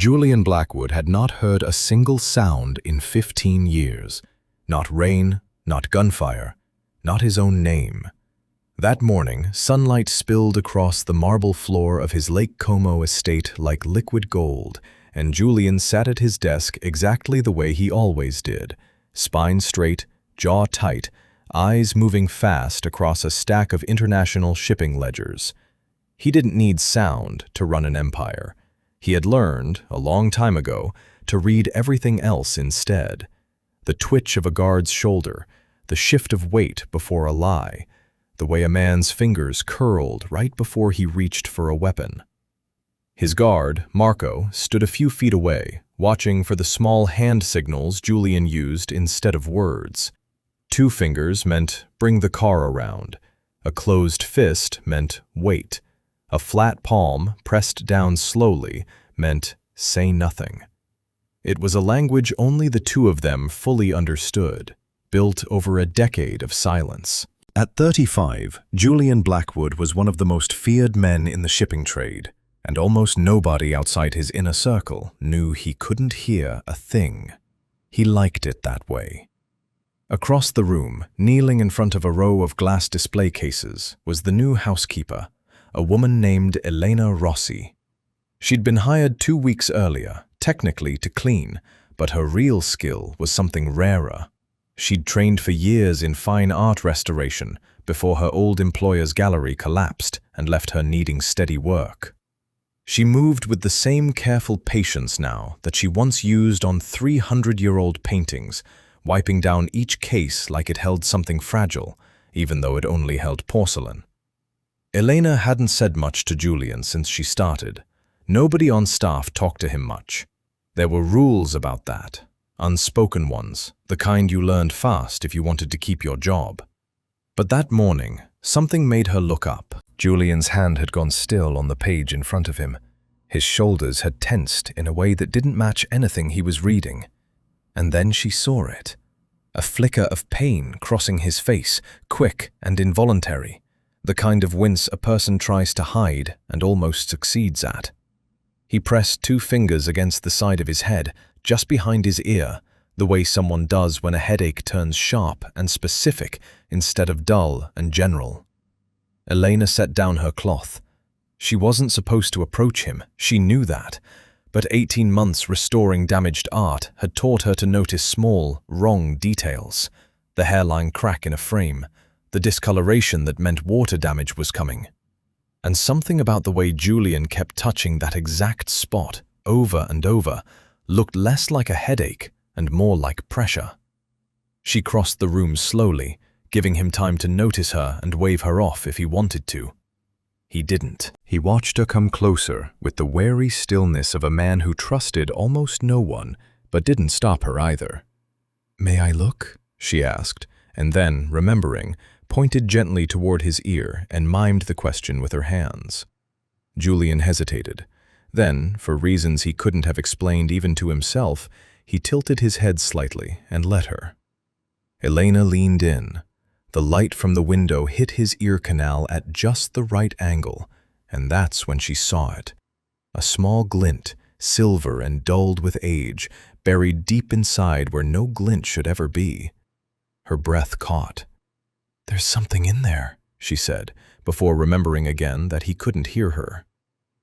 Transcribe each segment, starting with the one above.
Julian Blackwood had not heard a single sound in 15 years. Not rain, not gunfire, not his own name. That morning, sunlight spilled across the marble floor of his Lake Como estate like liquid gold, and Julian sat at his desk exactly the way he always did, spine straight, jaw tight, eyes moving fast across a stack of international shipping ledgers. He didn't need sound to run an empire. He had learned, a long time ago, to read everything else instead. The twitch of a guard's shoulder, the shift of weight before a lie, the way a man's fingers curled right before he reached for a weapon. His guard, Marco, stood a few feet away, watching for the small hand signals Julian used instead of words. 2 fingers meant, "Bring the car around." A closed fist meant, "Wait." A flat palm, pressed down slowly, meant, "Say nothing." It was a language only the two of them fully understood, built over a decade of silence. At 35, Julian Blackwood was one of the most feared men in the shipping trade, and almost nobody outside his inner circle knew he couldn't hear a thing. He liked it that way. Across the room, kneeling in front of a row of glass display cases, was the new housekeeper, a woman named Elena Rossi. She'd been hired 2 weeks earlier, technically to clean, but her real skill was something rarer. She'd trained for years in fine art restoration before her old employer's gallery collapsed and left her needing steady work. She moved with the same careful patience now that she once used on 300-year-old paintings, wiping down each case like it held something fragile, even though it only held porcelain. Elena hadn't said much to Julian since she started. Nobody on staff talked to him much. There were rules about that, unspoken ones, the kind you learned fast if you wanted to keep your job. But that morning, something made her look up. Julian's hand had gone still on the page in front of him. His shoulders had tensed in a way that didn't match anything he was reading. And then she saw it. A flicker of pain crossing his face, quick and involuntary. The kind of wince a person tries to hide and almost succeeds at. He pressed 2 fingers against the side of his head, just behind his ear, the way someone does when a headache turns sharp and specific instead of dull and general. Elena set down her cloth. She wasn't supposed to approach him, she knew that, but 18 months restoring damaged art had taught her to notice small, wrong details. The hairline crack in a frame, the discoloration that meant water damage was coming. And something about the way Julian kept touching that exact spot over and over looked less like a headache and more like pressure. She crossed the room slowly, giving him time to notice her and wave her off if he wanted to. He didn't. He watched her come closer with the wary stillness of a man who trusted almost no one, but didn't stop her either. "May I look?" she asked, and then, remembering, pointed gently toward his ear and mimed the question with her hands. Julian hesitated. Then, for reasons he couldn't have explained even to himself, he tilted his head slightly and let her. Elena leaned in. The light from the window hit his ear canal at just the right angle, and that's when she saw it. A small glint, silver and dulled with age, buried deep inside where no glint should ever be. Her breath caught. "There's something in there," she said, before remembering again that he couldn't hear her.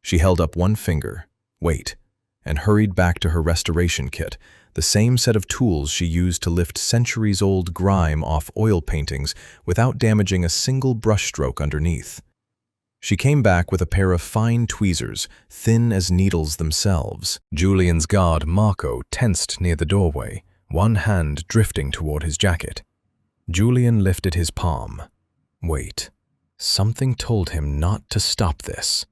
She held up one finger, "Wait," and hurried back to her restoration kit, the same set of tools she used to lift centuries-old grime off oil paintings without damaging a single brushstroke underneath. She came back with a pair of fine tweezers, thin as needles themselves. Julian's guard, Marco, tensed near the doorway, one hand drifting toward his jacket. Julian lifted his palm. Wait. Something told him not to stop this.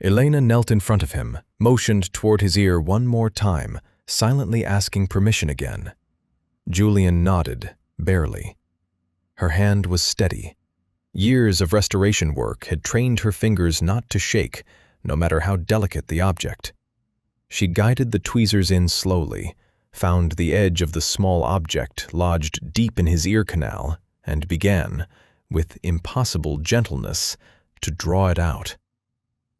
Elena knelt in front of him, motioned toward his ear one more time, silently asking permission again. Julian nodded, barely. Her hand was steady. Years of restoration work had trained her fingers not to shake, no matter how delicate the object. She guided the tweezers in slowly, found the edge of the small object lodged deep in his ear canal, and began, with impossible gentleness, to draw it out.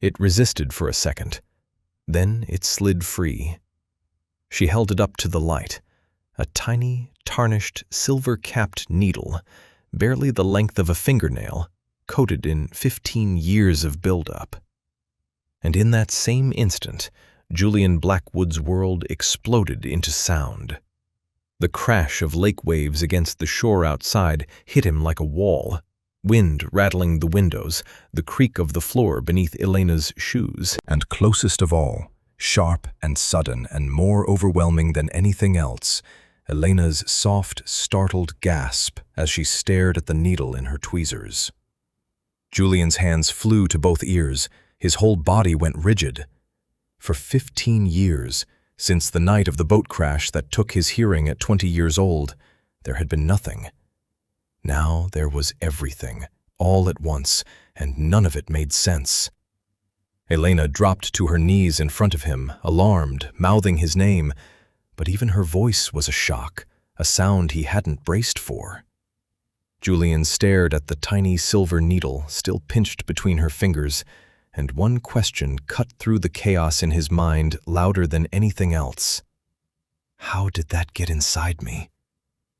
It resisted for a second. Then it slid free. She held it up to the light, a tiny, tarnished, silver-capped needle, barely the length of a fingernail, coated in 15 years of buildup. And in that same instant, Julian Blackwood's world exploded into sound. The crash of lake waves against the shore outside hit him like a wall, wind rattling the windows, the creak of the floor beneath Elena's shoes. And closest of all, sharp and sudden and more overwhelming than anything else, Elena's soft, startled gasp as she stared at the needle in her tweezers. Julian's hands flew to both ears. His whole body went rigid. For 15 years, since the night of the boat crash that took his hearing at 20 years old, there had been nothing. Now there was everything, all at once, and none of it made sense. Elena dropped to her knees in front of him, alarmed, mouthing his name, but even her voice was a shock, a sound he hadn't braced for. Julian stared at the tiny silver needle still pinched between her fingers, and one question cut through the chaos in his mind louder than anything else. How did that get inside me?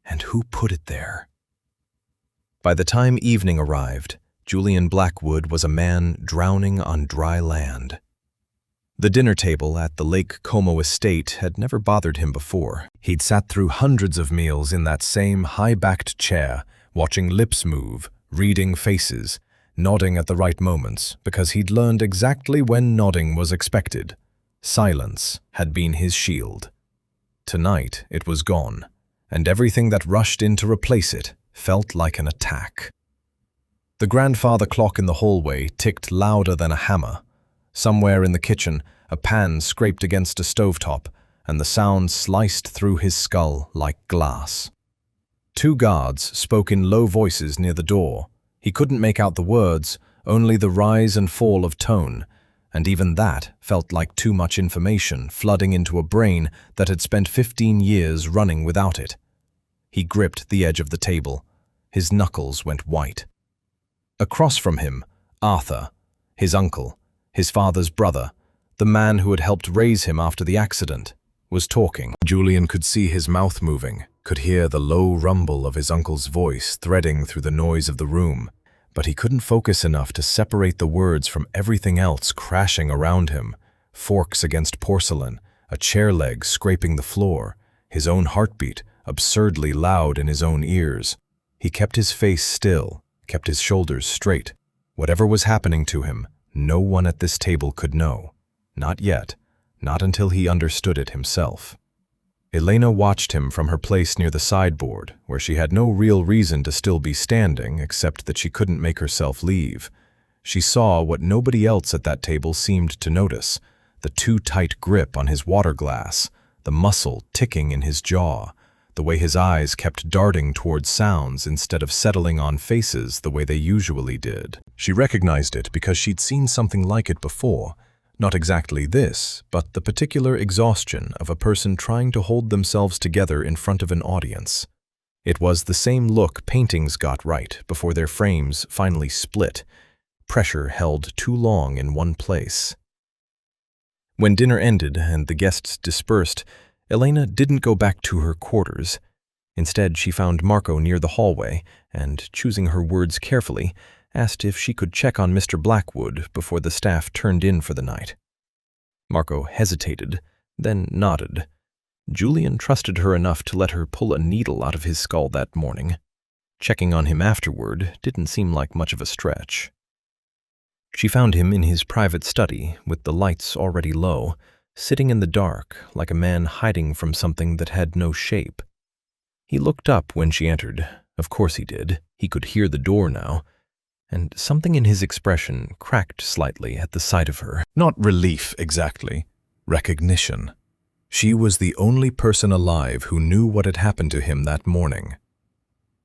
And who put it there? By the time evening arrived, Julian Blackwood was a man drowning on dry land. The dinner table at the Lake Como estate had never bothered him before. He'd sat through hundreds of meals in that same high-backed chair, watching lips move, reading faces, nodding at the right moments, because he'd learned exactly when nodding was expected. Silence had been his shield. Tonight it was gone, and everything that rushed in to replace it felt like an attack. The grandfather clock in the hallway ticked louder than a hammer. Somewhere in the kitchen, a pan scraped against a stovetop, and the sound sliced through his skull like glass. Two guards spoke in low voices near the door. He couldn't make out the words, only the rise and fall of tone, and even that felt like too much information flooding into a brain that had spent 15 years running without it. He gripped the edge of the table. His knuckles went white. Across from him, Arthur, his uncle, his father's brother, the man who had helped raise him after the accident, was talking. Julian could see his mouth moving, could hear the low rumble of his uncle's voice threading through the noise of the room, but he couldn't focus enough to separate the words from everything else crashing around him. Forks against porcelain, a chair leg scraping the floor, his own heartbeat absurdly loud in his own ears. He kept his face still, kept his shoulders straight. Whatever was happening to him, no one at this table could know. Not yet, not until he understood it himself. Elena watched him from her place near the sideboard, where she had no real reason to still be standing except that she couldn't make herself leave. She saw what nobody else at that table seemed to notice, the too tight grip on his water glass, the muscle ticking in his jaw, the way his eyes kept darting towards sounds instead of settling on faces the way they usually did. She recognized it because she'd seen something like it before. Not exactly this, but the particular exhaustion of a person trying to hold themselves together in front of an audience. It was the same look paintings got right before their frames finally split, pressure held too long in one place. When dinner ended and the guests dispersed, Elena didn't go back to her quarters. Instead, she found Marco near the hallway and, choosing her words carefully, asked if she could check on Mr. Blackwood before the staff turned in for the night. Marco hesitated, then nodded. Julian trusted her enough to let her pull a needle out of his skull that morning. Checking on him afterward didn't seem like much of a stretch. She found him in his private study, with the lights already low, sitting in the dark like a man hiding from something that had no shape. He looked up when she entered. Of course he did. He could hear the door now. And something in his expression cracked slightly at the sight of her. Not relief exactly, recognition. She was the only person alive who knew what had happened to him that morning.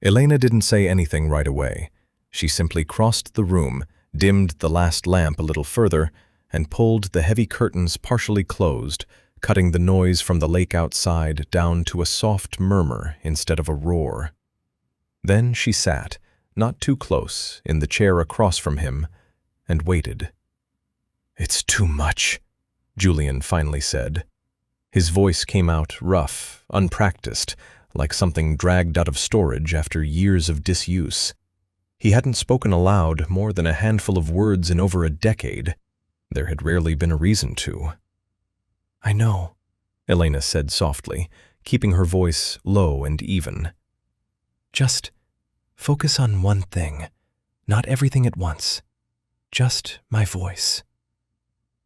Elena didn't say anything right away. She simply crossed the room, dimmed the last lamp a little further, and pulled the heavy curtains partially closed, cutting the noise from the lake outside down to a soft murmur instead of a roar. Then she sat, not too close, in the chair across from him, and waited. "It's too much," Julian finally said. His voice came out rough, unpracticed, like something dragged out of storage after years of disuse. He hadn't spoken aloud more than a handful of words in over a decade. There had rarely been a reason to. "I know," Elena said softly, keeping her voice low and even. "Just focus on one thing, not everything at once. Just my voice."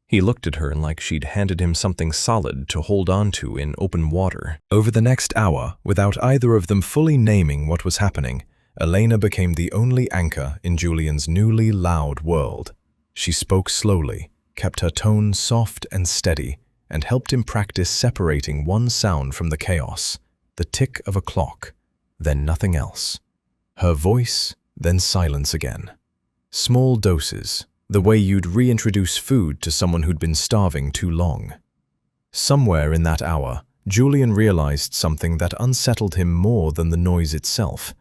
He looked at her like she'd handed him something solid to hold on to in open water. Over the next hour, without either of them fully naming what was happening, Elena became the only anchor in Julian's newly loud world. She spoke slowly, kept her tone soft and steady, and helped him practice separating one sound from the chaos, the tick of a clock, then nothing else. Her voice, then silence again. Small doses, the way you'd reintroduce food to someone who'd been starving too long. Somewhere in that hour, Julian realized something that unsettled him more than the noise itself.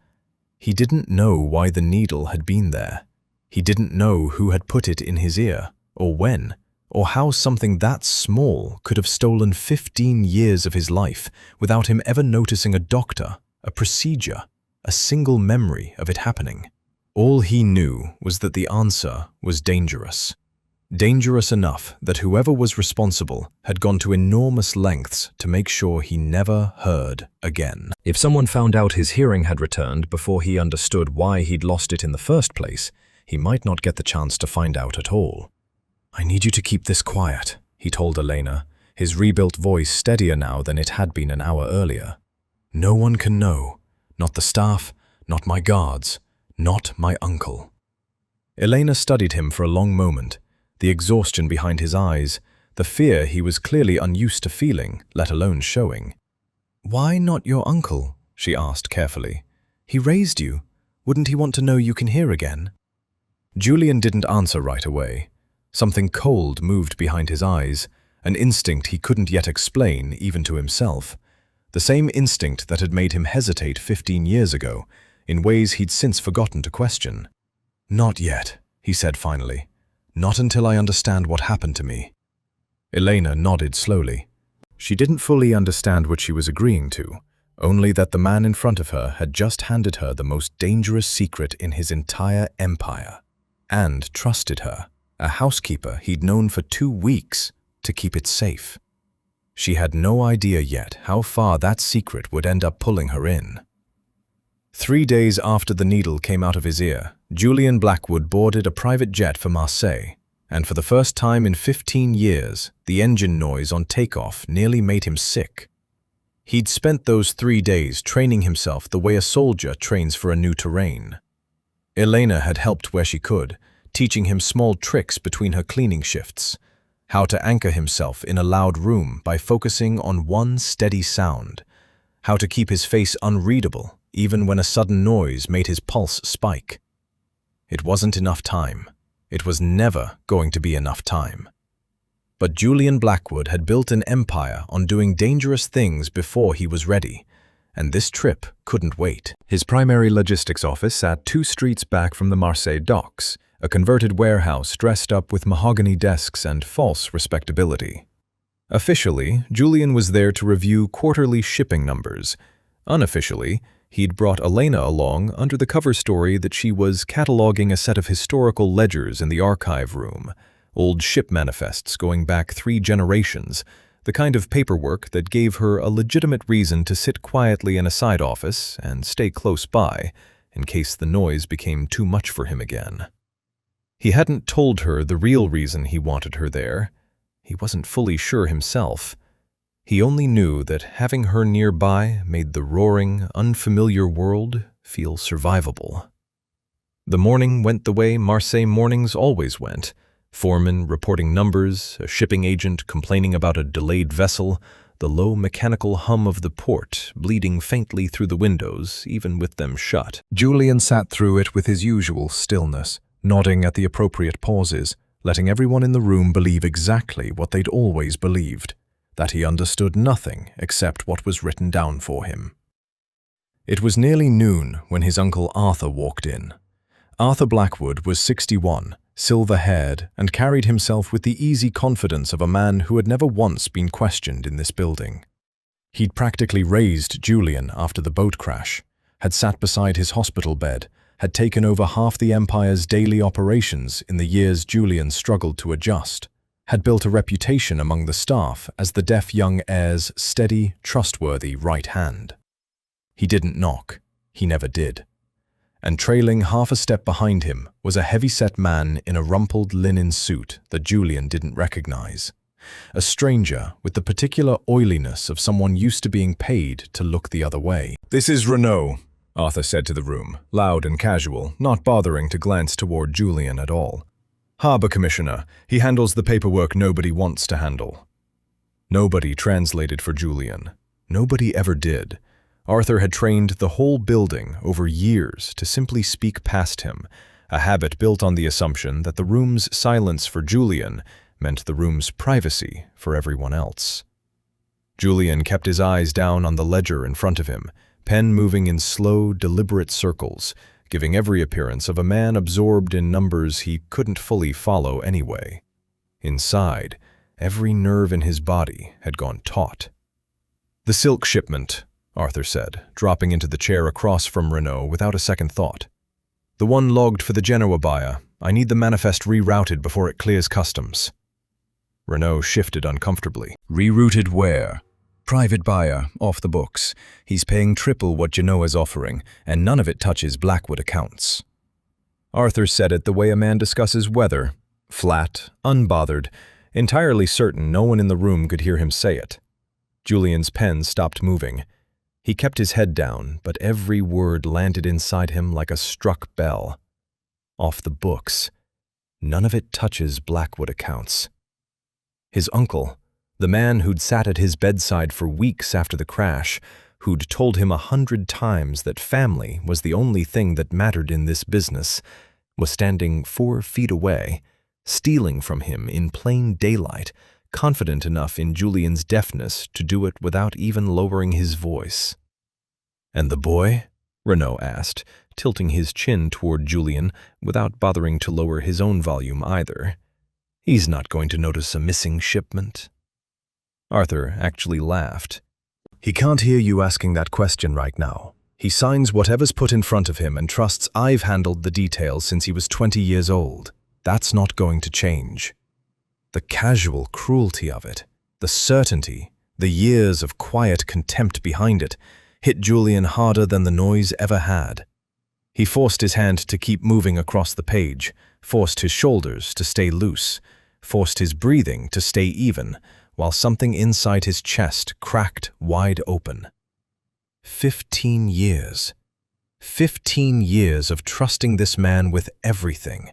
He didn't know why the needle had been there. He didn't know who had put it in his ear, or when, or how something that small could have stolen 15 years of his life without him ever noticing a doctor, a procedure, a single memory of it happening. All he knew was that the answer was dangerous. Dangerous enough that whoever was responsible had gone to enormous lengths to make sure he never heard again. If someone found out his hearing had returned before he understood why he'd lost it in the first place, he might not get the chance to find out at all. "I need you to keep this quiet," he told Elena, his rebuilt voice steadier now than it had been an hour earlier. "No one can know. Not the staff, not my guards, not my uncle." Elena studied him for a long moment, the exhaustion behind his eyes, the fear he was clearly unused to feeling, let alone showing. "Why not your uncle?" she asked carefully. "He raised you. Wouldn't he want to know you can hear again?" Julian didn't answer right away. Something cold moved behind his eyes, an instinct he couldn't yet explain even to himself. The same instinct that had made him hesitate 15 years ago, in ways he'd since forgotten to question. "Not yet," he said finally. "Not until I understand what happened to me." Elena nodded slowly. She didn't fully understand what she was agreeing to, only that the man in front of her had just handed her the most dangerous secret in his entire empire, and trusted her, a housekeeper he'd known for 2 weeks, to keep it safe. She had no idea yet how far that secret would end up pulling her in. 3 days after the needle came out of his ear, Julian Blackwood boarded a private jet for Marseille, and for the first time in 15 years, the engine noise on takeoff nearly made him sick. He'd spent those 3 days training himself the way a soldier trains for a new terrain. Elena had helped where she could, teaching him small tricks between her cleaning shifts, how to anchor himself in a loud room by focusing on one steady sound, how to keep his face unreadable even when a sudden noise made his pulse spike. It wasn't enough time. It was never going to be enough time. But Julian Blackwood had built an empire on doing dangerous things before he was ready, and this trip couldn't wait. His primary logistics office sat 2 streets back from the Marseille docks, a converted warehouse dressed up with mahogany desks and false respectability. Officially, Julian was there to review quarterly shipping numbers. Unofficially, he'd brought Elena along under the cover story that she was cataloging a set of historical ledgers in the archive room, old ship manifests going back 3 generations, the kind of paperwork that gave her a legitimate reason to sit quietly in a side office and stay close by in case the noise became too much for him again. He hadn't told her the real reason he wanted her there. He wasn't fully sure himself. He only knew that having her nearby made the roaring, unfamiliar world feel survivable. The morning went the way Marseille mornings always went. Foreman reporting numbers, a shipping agent complaining about a delayed vessel, the low mechanical hum of the port bleeding faintly through the windows, even with them shut. Julian sat through it with his usual stillness, nodding at the appropriate pauses, letting everyone in the room believe exactly what they'd always believed, that he understood nothing except what was written down for him. It was nearly noon when his uncle Arthur walked in. Arthur Blackwood was 61, silver-haired, and carried himself with the easy confidence of a man who had never once been questioned in this building. He'd practically raised Julian after the boat crash, had sat beside his hospital bed, had taken over half the empire's daily operations in the years Julian struggled to adjust, had built a reputation among the staff as the deaf young heir's steady, trustworthy right hand. He didn't knock. He never did. And trailing half a step behind him was a heavy-set man in a rumpled linen suit that Julian didn't recognize. A stranger with the particular oiliness of someone used to being paid to look the other way. "This is Renault," Arthur said to the room, loud and casual, not bothering to glance toward Julian at all. "Harbour Commissioner. He handles the paperwork nobody wants to handle." Nobody translated for Julian. Nobody ever did. Arthur had trained the whole building over years to simply speak past him, a habit built on the assumption that the room's silence for Julian meant the room's privacy for everyone else. Julian kept his eyes down on the ledger in front of him, pen moving in slow, deliberate circles, giving every appearance of a man absorbed in numbers he couldn't fully follow anyway. Inside, every nerve in his body had gone taut. "The silk shipment," Arthur said, dropping into the chair across from Renault without a second thought. "The one logged for the Genoa buyer. I need the manifest rerouted before it clears customs." Renault shifted uncomfortably. Rerouted where? Private buyer, off the books. He's paying triple what Genoa's offering, and none of it touches Blackwood accounts. Arthur said it the way a man discusses weather, flat, unbothered, entirely certain no one in the room could hear him say it. Julian's pen stopped moving. He kept his head down, but every word landed inside him like a struck bell. Off the books. None of it touches Blackwood accounts. His uncle, the man who'd sat at his bedside for weeks after the crash, who'd told him 100 times that family was the only thing that mattered in this business, was standing 4 feet away, stealing from him in plain daylight, confident enough in Julian's deafness to do it without even lowering his voice. "And the boy?" Renault asked, tilting his chin toward Julian without bothering to lower his own volume either. "He's not going to notice a missing shipment." Arthur actually laughed. "He can't hear you asking that question right now. He signs whatever's put in front of him and trusts I've handled the details since he was 20 years old. That's not going to change." The casual cruelty of it, the certainty, the years of quiet contempt behind it, hit Julian harder than the noise ever had. He forced his hand to keep moving across the page, forced his shoulders to stay loose, forced his breathing to stay even, while something inside his chest cracked wide open. 15 years. 15 years of trusting this man with everything.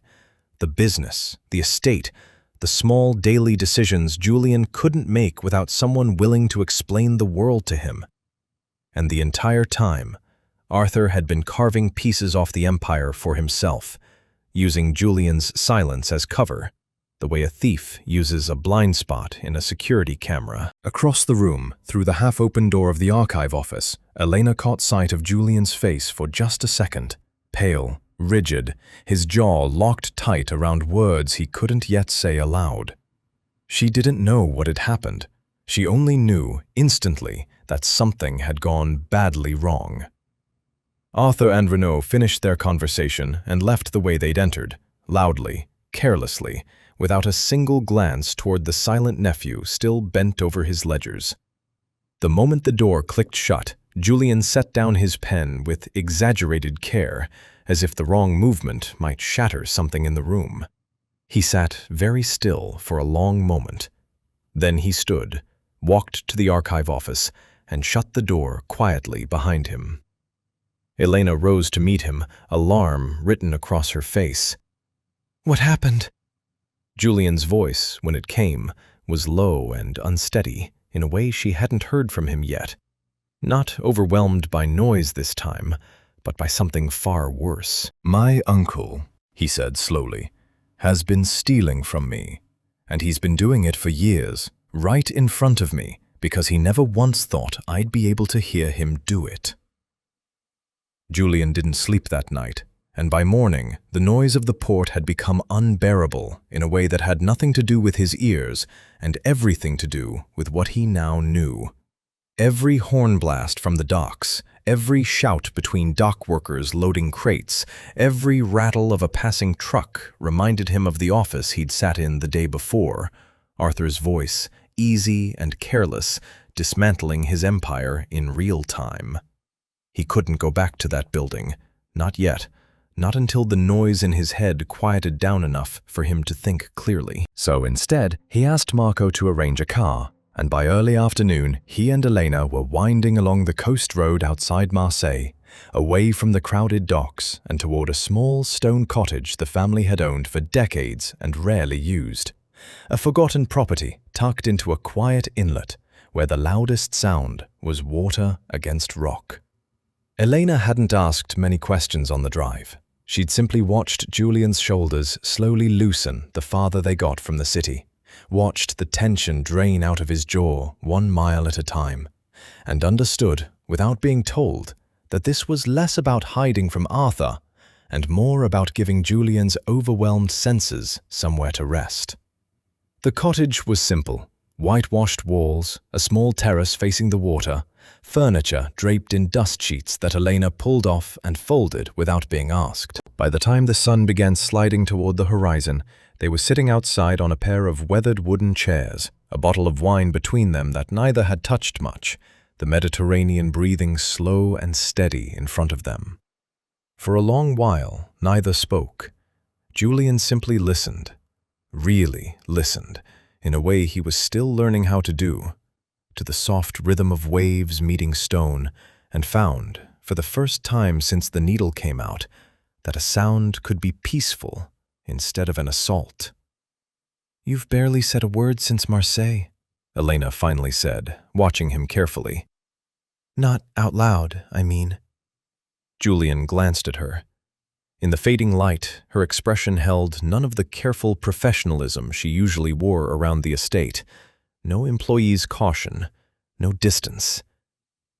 The business, the estate, the small daily decisions Julian couldn't make without someone willing to explain the world to him. And the entire time, Arthur had been carving pieces off the empire for himself, using Julian's silence as cover, the way a thief uses a blind spot in a security camera. Across the room, through the half-open door of the archive office, Elena caught sight of Julian's face for just a second, pale, rigid, his jaw locked tight around words he couldn't yet say aloud. She didn't know what had happened. She only knew, instantly, that something had gone badly wrong. Arthur and Renault finished their conversation and left the way they'd entered, loudly, carelessly, without a single glance toward the silent nephew still bent over his ledgers. The moment the door clicked shut, Julian set down his pen with exaggerated care, as if the wrong movement might shatter something in the room. He sat very still for a long moment. Then he stood, walked to the archive office, and shut the door quietly behind him. Elena rose to meet him, alarm written across her face. "What happened?" Julian's voice, when it came, was low and unsteady, in a way she hadn't heard from him yet. Not overwhelmed by noise this time, but by something far worse. "My uncle," he said slowly, "has been stealing from me, and he's been doing it for years, right in front of me, because he never once thought I'd be able to hear him do it." Julian didn't sleep that night, and by morning the noise of the port had become unbearable in a way that had nothing to do with his ears and everything to do with what he now knew. Every horn blast from the docks, every shout between dock workers loading crates, every rattle of a passing truck reminded him of the office he'd sat in the day before, Arthur's voice, easy and careless, dismantling his empire in real time. He couldn't go back to that building, not yet, not until the noise in his head quieted down enough for him to think clearly. So instead, he asked Marco to arrange a car, and by early afternoon, he and Elena were winding along the coast road outside Marseille, away from the crowded docks and toward a small stone cottage the family had owned for decades and rarely used. A forgotten property tucked into a quiet inlet where the loudest sound was water against rock. Elena hadn't asked many questions on the drive. She'd simply watched Julian's shoulders slowly loosen the farther they got from the city, watched the tension drain out of his jaw 1 mile at a time, and understood, without being told, that this was less about hiding from Arthur and more about giving Julian's overwhelmed senses somewhere to rest. The cottage was simple: whitewashed walls, a small terrace facing the water, furniture draped in dust sheets that Elena pulled off and folded without being asked. By the time the sun began sliding toward the horizon, they were sitting outside on a pair of weathered wooden chairs, a bottle of wine between them that neither had touched much, the Mediterranean breathing slow and steady in front of them. For a long while, neither spoke. Julian simply listened, really listened, in a way he was still learning how to do, to the soft rhythm of waves meeting stone, and found, for the first time since the needle came out, that a sound could be peaceful instead of an assault. "You've barely said a word since Marseille," Elena finally said, watching him carefully. "Not out loud, I mean." Julian glanced at her. In the fading light, her expression held none of the careful professionalism she usually wore around the estate. No employee's caution, no distance.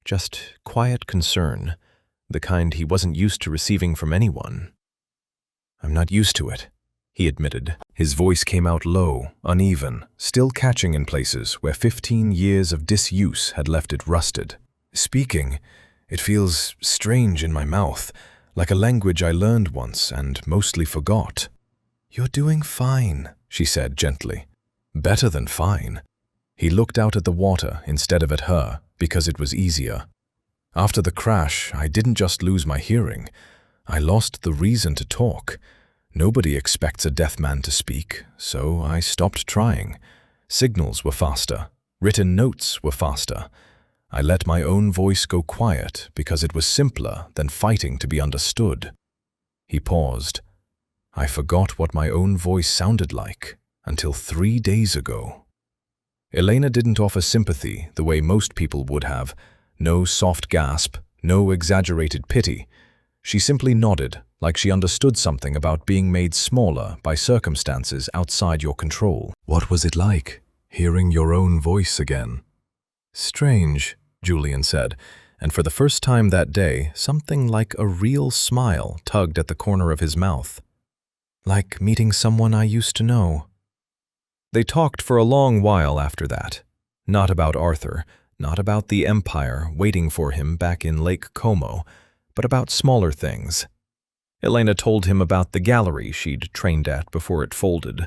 Just quiet concern, the kind he wasn't used to receiving from anyone. "I'm not used to it," he admitted. His voice came out low, uneven, still catching in places where 15 years of disuse had left it rusted. "Speaking, it feels strange in my mouth, like a language I learned once and mostly forgot." "You're doing fine," she said gently. "Better than fine." He looked out at the water instead of at her, because it was easier. "After the crash, I didn't just lose my hearing. I lost the reason to talk. Nobody expects a deaf man to speak, so I stopped trying. Signals were faster. Written notes were faster. I let my own voice go quiet because it was simpler than fighting to be understood." He paused. "I forgot what my own voice sounded like until 3 days ago." Elena didn't offer sympathy the way most people would have. No soft gasp, no exaggerated pity. She simply nodded, like she understood something about being made smaller by circumstances outside your control. "What was it like, hearing your own voice again?" "Strange," Julian said, and for the first time that day, something like a real smile tugged at the corner of his mouth. "Like meeting someone I used to know." They talked for a long while after that. Not about Arthur, not about the empire waiting for him back in Lake Como, but about smaller things. Elena told him about the gallery she'd trained at before it folded,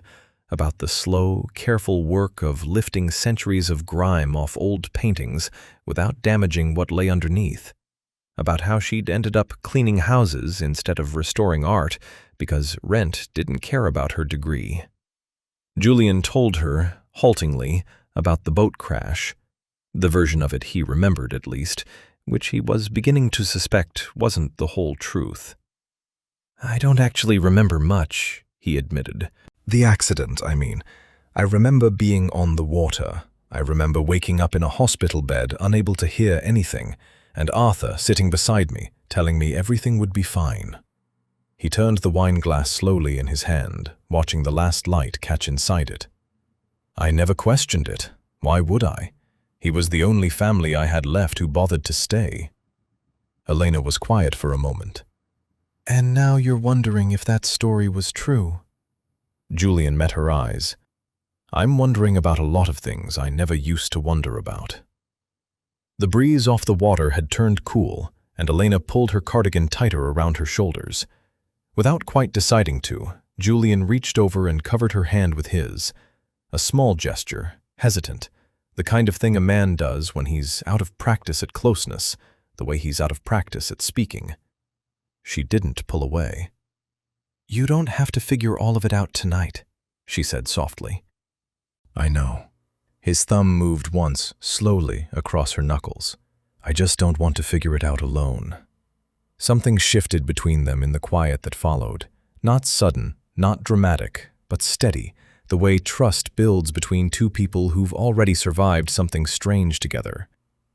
about the slow, careful work of lifting centuries of grime off old paintings without damaging what lay underneath, about how she'd ended up cleaning houses instead of restoring art because rent didn't care about her degree. Julian told her, haltingly, about the boat crash, the version of it he remembered at least, which he was beginning to suspect wasn't the whole truth. "I don't actually remember much," he admitted. "The accident, I mean. I remember being on the water. I remember waking up in a hospital bed, unable to hear anything, and Arthur sitting beside me, telling me everything would be fine." He turned the wine glass slowly in his hand, watching the last light catch inside it. "I never questioned it. Why would I? He was the only family I had left who bothered to stay." Elena was quiet for a moment. And now you're wondering if that story was true. Julian met her eyes. I'm wondering about a lot of things I never used to wonder about. The breeze off the water had turned cool, and Elena pulled her cardigan tighter around her shoulders. Without quite deciding to, Julian reached over and covered her hand with his. A small gesture, hesitant, the kind of thing a man does when he's out of practice at closeness, the way he's out of practice at speaking. She didn't pull away. You don't have to figure all of it out tonight, she said softly. I know. His thumb moved once, slowly, across her knuckles. I just don't want to figure it out alone. Something shifted between them in the quiet that followed. Not sudden, not dramatic, but steady, the way trust builds between two people who've already survived something strange together.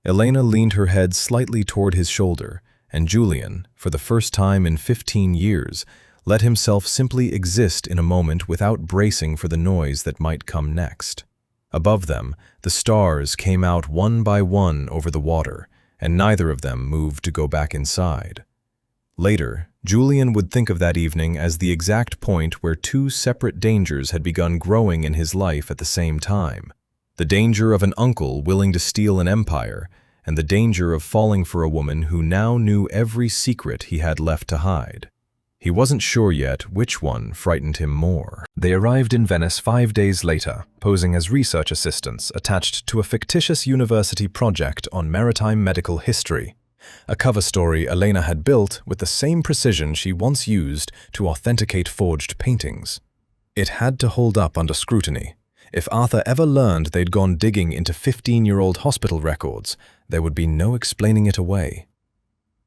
Elena leaned her head slightly toward his shoulder, and Julian, for the first time in 15 years, let himself simply exist in a moment without bracing for the noise that might come next. Above them, the stars came out one by one over the water, and neither of them moved to go back inside. Later, Julian would think of that evening as the exact point where two separate dangers had begun growing in his life at the same time. The danger of an uncle willing to steal an empire, and the danger of falling for a woman who now knew every secret he had left to hide. He wasn't sure yet which one frightened him more. They arrived in Venice 5 days later, posing as research assistants attached to a fictitious university project on maritime medical history. A cover story Elena had built with the same precision she once used to authenticate forged paintings. It had to hold up under scrutiny. If Arthur ever learned they'd gone digging into 15-year-old hospital records, there would be no explaining it away.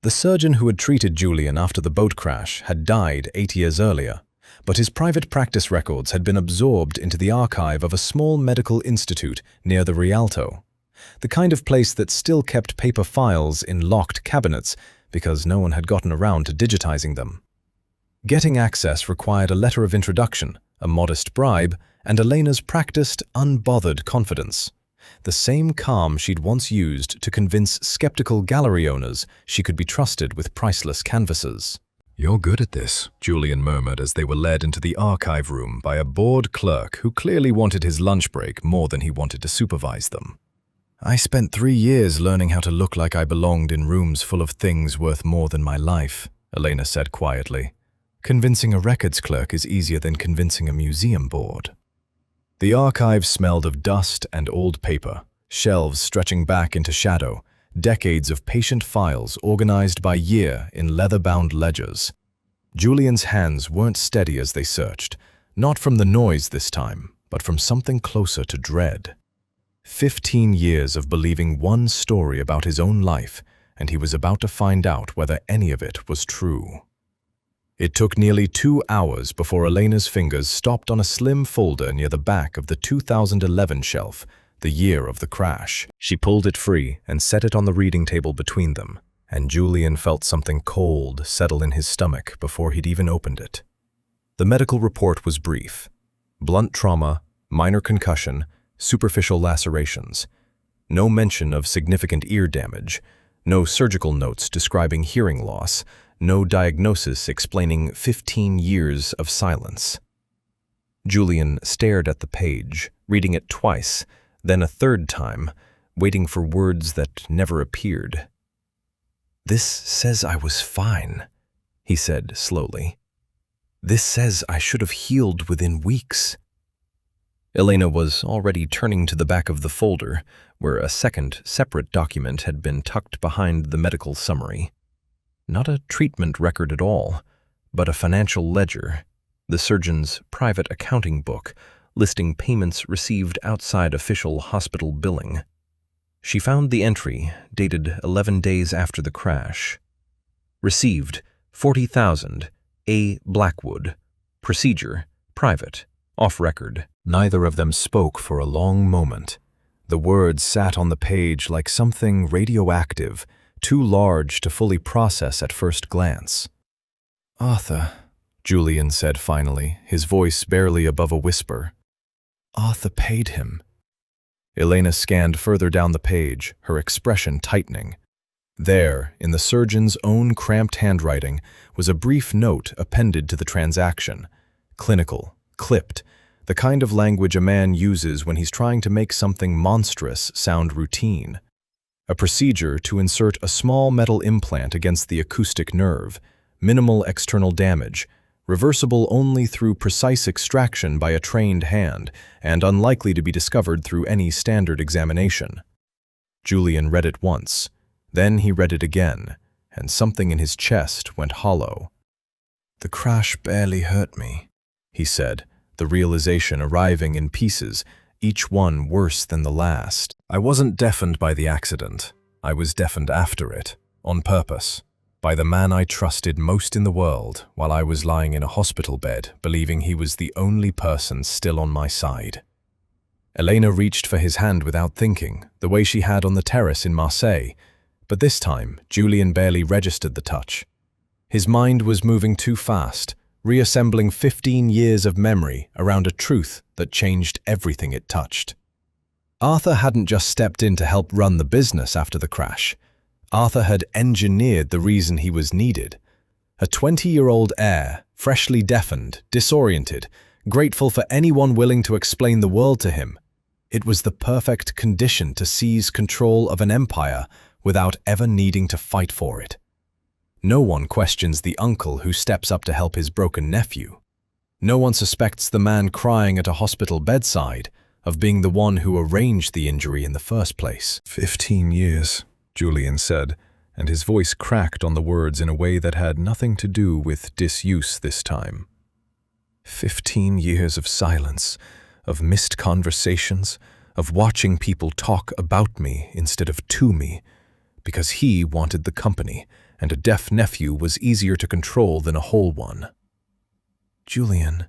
The surgeon who had treated Julian after the boat crash had died 8 years earlier, but his private practice records had been absorbed into the archive of a small medical institute near the Rialto, the kind of place that still kept paper files in locked cabinets because no one had gotten around to digitizing them. Getting access required a letter of introduction, a modest bribe, and Elena's practiced, unbothered confidence. The same calm she'd once used to convince skeptical gallery owners she could be trusted with priceless canvases. You're good at this, Julian murmured as they were led into the archive room by a bored clerk who clearly wanted his lunch break more than he wanted to supervise them. I spent 3 years learning how to look like I belonged in rooms full of things worth more than my life, Elena said quietly. Convincing a records clerk is easier than convincing a museum board. The archive smelled of dust and old paper, shelves stretching back into shadow, decades of patient files organized by year in leather-bound ledgers. Julian's hands weren't steady as they searched, not from the noise this time, but from something closer to dread. 15 years of believing one story about his own life, and he was about to find out whether any of it was true. It took nearly 2 hours before Elena's fingers stopped on a slim folder near the back of the 2011 shelf, the year of the crash. She pulled it free and set it on the reading table between them, and Julian felt something cold settle in his stomach before he'd even opened it. The medical report was brief. Blunt trauma, minor concussion, superficial lacerations. No mention of significant ear damage, no surgical notes describing hearing loss, no diagnosis explaining 15 years of silence. Julian stared at the page, reading it twice, then a third time, waiting for words that never appeared. "This says I was fine," he said slowly. "This says I should have healed within weeks." Elena was already turning to the back of the folder, where a second, separate document had been tucked behind the medical summary. Not a treatment record at all, but a financial ledger, the surgeon's private accounting book, listing payments received outside official hospital billing. She found the entry, dated 11 days after the crash. Received, 40,000, A. Blackwood. Procedure, private, off record. Neither of them spoke for a long moment. The words sat on the page like something radioactive, too large to fully process at first glance. "Arthur," Julian said finally, his voice barely above a whisper. "Arthur paid him." Elena scanned further down the page, her expression tightening. There, in the surgeon's own cramped handwriting, was a brief note appended to the transaction. Clinical, clipped, the kind of language a man uses when he's trying to make something monstrous sound routine. A procedure to insert a small metal implant against the acoustic nerve, minimal external damage, reversible only through precise extraction by a trained hand, and unlikely to be discovered through any standard examination. Julian read it once. Then he read it again, and something in his chest went hollow. "The crash barely hurt me," he said, the realization arriving in pieces, each one worse than the last. "I wasn't deafened by the accident. I was deafened after it, on purpose, by the man I trusted most in the world while I was lying in a hospital bed, believing he was the only person still on my side." Elena reached for his hand without thinking, the way she had on the terrace in Marseille, but this time Julian barely registered the touch. His mind was moving too fast, reassembling 15 years of memory around a truth that changed everything it touched. Arthur hadn't just stepped in to help run the business after the crash. Arthur had engineered the reason he was needed. A 20-year-old heir, freshly deafened, disoriented, grateful for anyone willing to explain the world to him. It was the perfect condition to seize control of an empire without ever needing to fight for it. No one questions the uncle who steps up to help his broken nephew. No one suspects the man crying at a hospital bedside of being the one who arranged the injury in the first place. 15 years, Julian said, and his voice cracked on the words in a way that had nothing to do with disuse this time. 15 years of silence, of missed conversations, of watching people talk about me instead of to me, because he wanted the company, and a deaf nephew was easier to control than a whole one. "Julian,"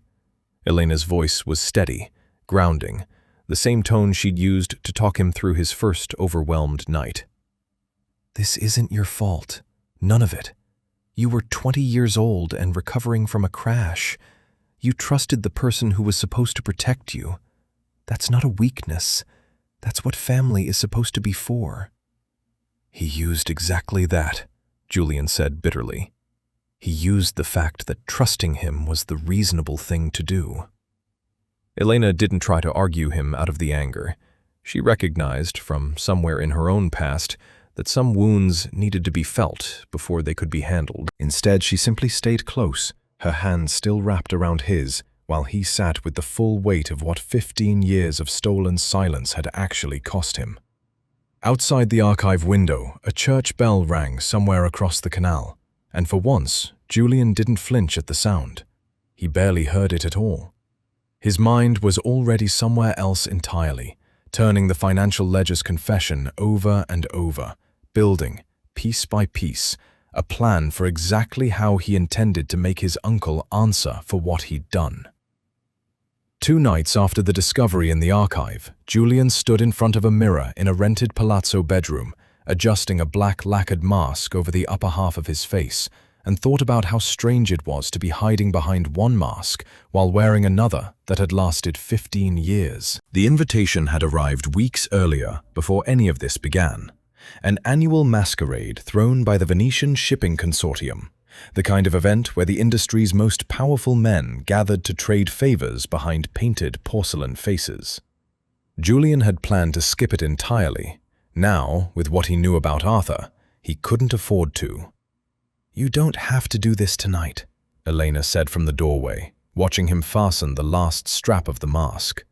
Elena's voice was steady, grounding, the same tone she'd used to talk him through his first overwhelmed night. "This isn't your fault. None of it. You were 20 years old and recovering from a crash. You trusted the person who was supposed to protect you. That's not a weakness. That's what family is supposed to be for." "He used exactly that," Julian said bitterly. "He used the fact that trusting him was the reasonable thing to do." Elena didn't try to argue him out of the anger. She recognized, from somewhere in her own past, that some wounds needed to be felt before they could be handled. Instead, she simply stayed close, her hand still wrapped around his, while he sat with the full weight of what 15 years of stolen silence had actually cost him. Outside the archive window, a church bell rang somewhere across the canal, and for once, Julian didn't flinch at the sound. He barely heard it at all. His mind was already somewhere else entirely, turning the financial ledger's confession over and over, building, piece by piece, a plan for exactly how he intended to make his uncle answer for what he'd done. 2 nights after the discovery in the archive, Julian stood in front of a mirror in a rented palazzo bedroom, adjusting a black lacquered mask over the upper half of his face, and thought about how strange it was to be hiding behind one mask while wearing another that had lasted 15 years. The invitation had arrived weeks earlier, before any of this began. An annual masquerade thrown by the Venetian Shipping Consortium, the kind of event where the industry's most powerful men gathered to trade favors behind painted porcelain faces. Julian had planned to skip it entirely. Now, with what he knew about Arthur, he couldn't afford to. "You don't have to do this tonight," Elena said from the doorway, watching him fasten the last strap of the mask.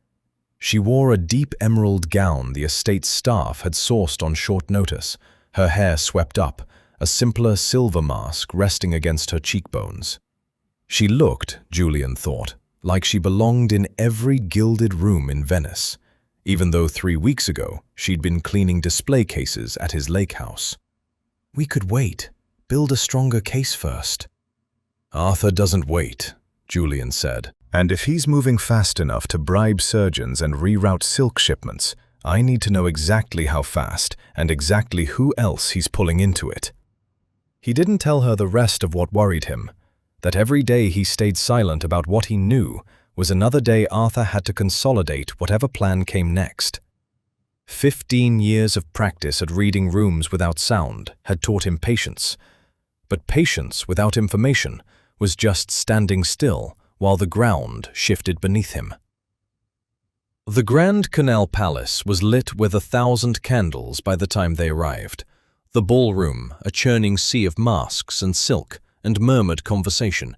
She wore a deep emerald gown the estate's staff had sourced on short notice, her hair swept up, a simpler silver mask resting against her cheekbones. She looked, Julian thought, like she belonged in every gilded room in Venice, even though 3 weeks ago she'd been cleaning display cases at his lake house. "We could wait. Build a stronger case first." "Arthur doesn't wait," Julian said. "And if he's moving fast enough to bribe surgeons and reroute silk shipments, I need to know exactly how fast and exactly who else he's pulling into it." He didn't tell her the rest of what worried him, that every day he stayed silent about what he knew was another day Arthur had to consolidate whatever plan came next. 15 years of practice at reading rooms without sound had taught him patience. But patience without information was just standing still while the ground shifted beneath him. The Grand Canal Palace was lit with 1,000 candles by the time they arrived. The ballroom, a churning sea of masks and silk and murmured conversation,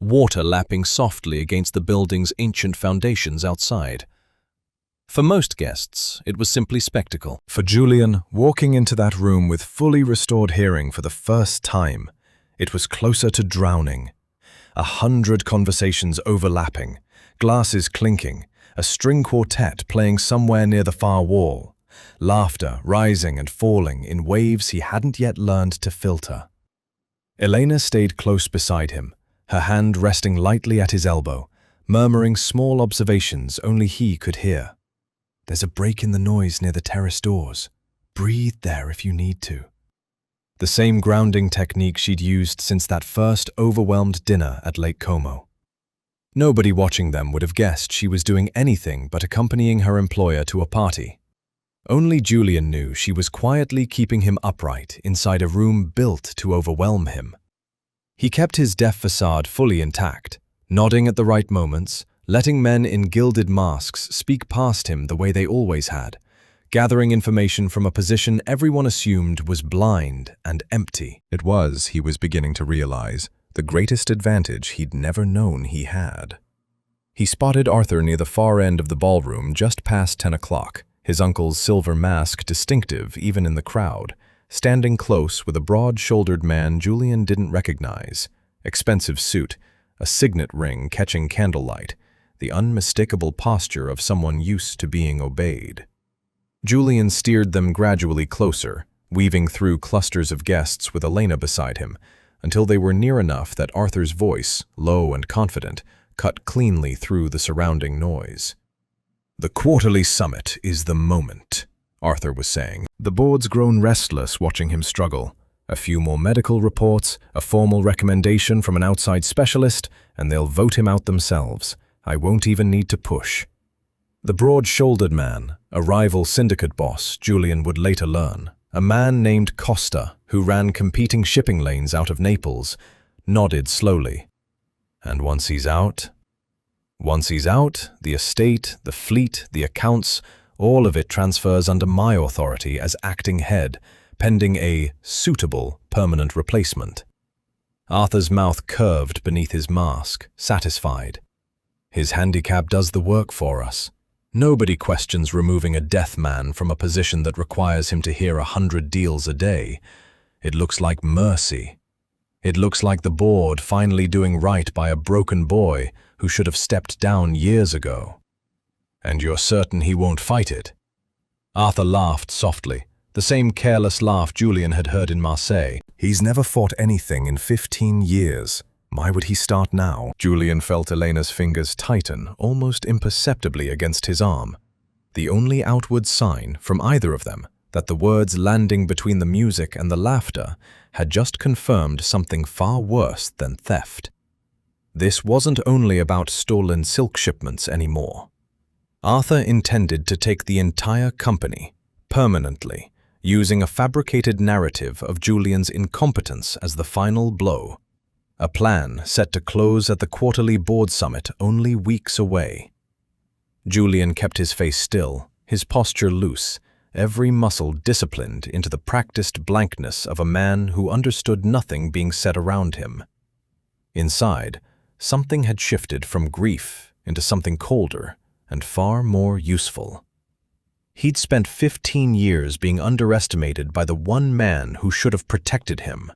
water lapping softly against the building's ancient foundations outside. For most guests, it was simply spectacle. For Julian, walking into that room with fully restored hearing for the first time, it was closer to drowning. 100 conversations overlapping, glasses clinking, a string quartet playing somewhere near the far wall, laughter rising and falling in waves he hadn't yet learned to filter. Elena stayed close beside him, her hand resting lightly at his elbow, murmuring small observations only he could hear. "There's a break in the noise near the terrace doors. Breathe there if you need to." The same grounding technique she'd used since that first overwhelmed dinner at Lake Como. Nobody watching them would have guessed she was doing anything but accompanying her employer to a party. Only Julian knew she was quietly keeping him upright inside a room built to overwhelm him. He kept his deaf facade fully intact, nodding at the right moments, letting men in gilded masks speak past him the way they always had, gathering information from a position everyone assumed was blind and empty. It was, he was beginning to realize, the greatest advantage he'd never known he had. He spotted Arthur near the far end of the ballroom just past 10 o'clock, his uncle's silver mask distinctive even in the crowd, standing close with a broad-shouldered man Julian didn't recognize, expensive suit, a signet ring catching candlelight, the unmistakable posture of someone used to being obeyed. Julian steered them gradually closer, weaving through clusters of guests with Elena beside him, until they were near enough that Arthur's voice, low and confident, cut cleanly through the surrounding noise. "The quarterly summit is the moment," Arthur was saying. "The board's grown restless watching him struggle. A few more medical reports, a formal recommendation from an outside specialist, and they'll vote him out themselves. I won't even need to push." The broad-shouldered man, a rival syndicate boss, Julian would later learn, a man named Costa, who ran competing shipping lanes out of Naples, nodded slowly. "And once he's out, the estate, the fleet, the accounts, all of it transfers under my authority as acting head, pending a suitable permanent replacement." Arthur's mouth curved beneath his mask, satisfied. "His handicap does the work for us. Nobody questions removing a death man from a position that requires him to hear 100 deals a day. It looks like mercy. It looks like the board finally doing right by a broken boy who should have stepped down years ago." "And you're certain he won't fight it?" Arthur laughed softly, the same careless laugh Julian had heard in Marseille. "He's never fought anything in 15 years. Why would he start now?" Julian felt Elena's fingers tighten almost imperceptibly against his arm, the only outward sign from either of them that the words landing between the music and the laughter had just confirmed something far worse than theft. This wasn't only about stolen silk shipments anymore. Arthur intended to take the entire company, permanently, using a fabricated narrative of Julian's incompetence as the final blow. A plan set to close at the quarterly board summit only weeks away. Julian kept his face still, his posture loose, every muscle disciplined into the practiced blankness of a man who understood nothing being said around him. Inside, something had shifted from grief into something colder and far more useful. He'd spent 15 years being underestimated by the one man who should have protected him.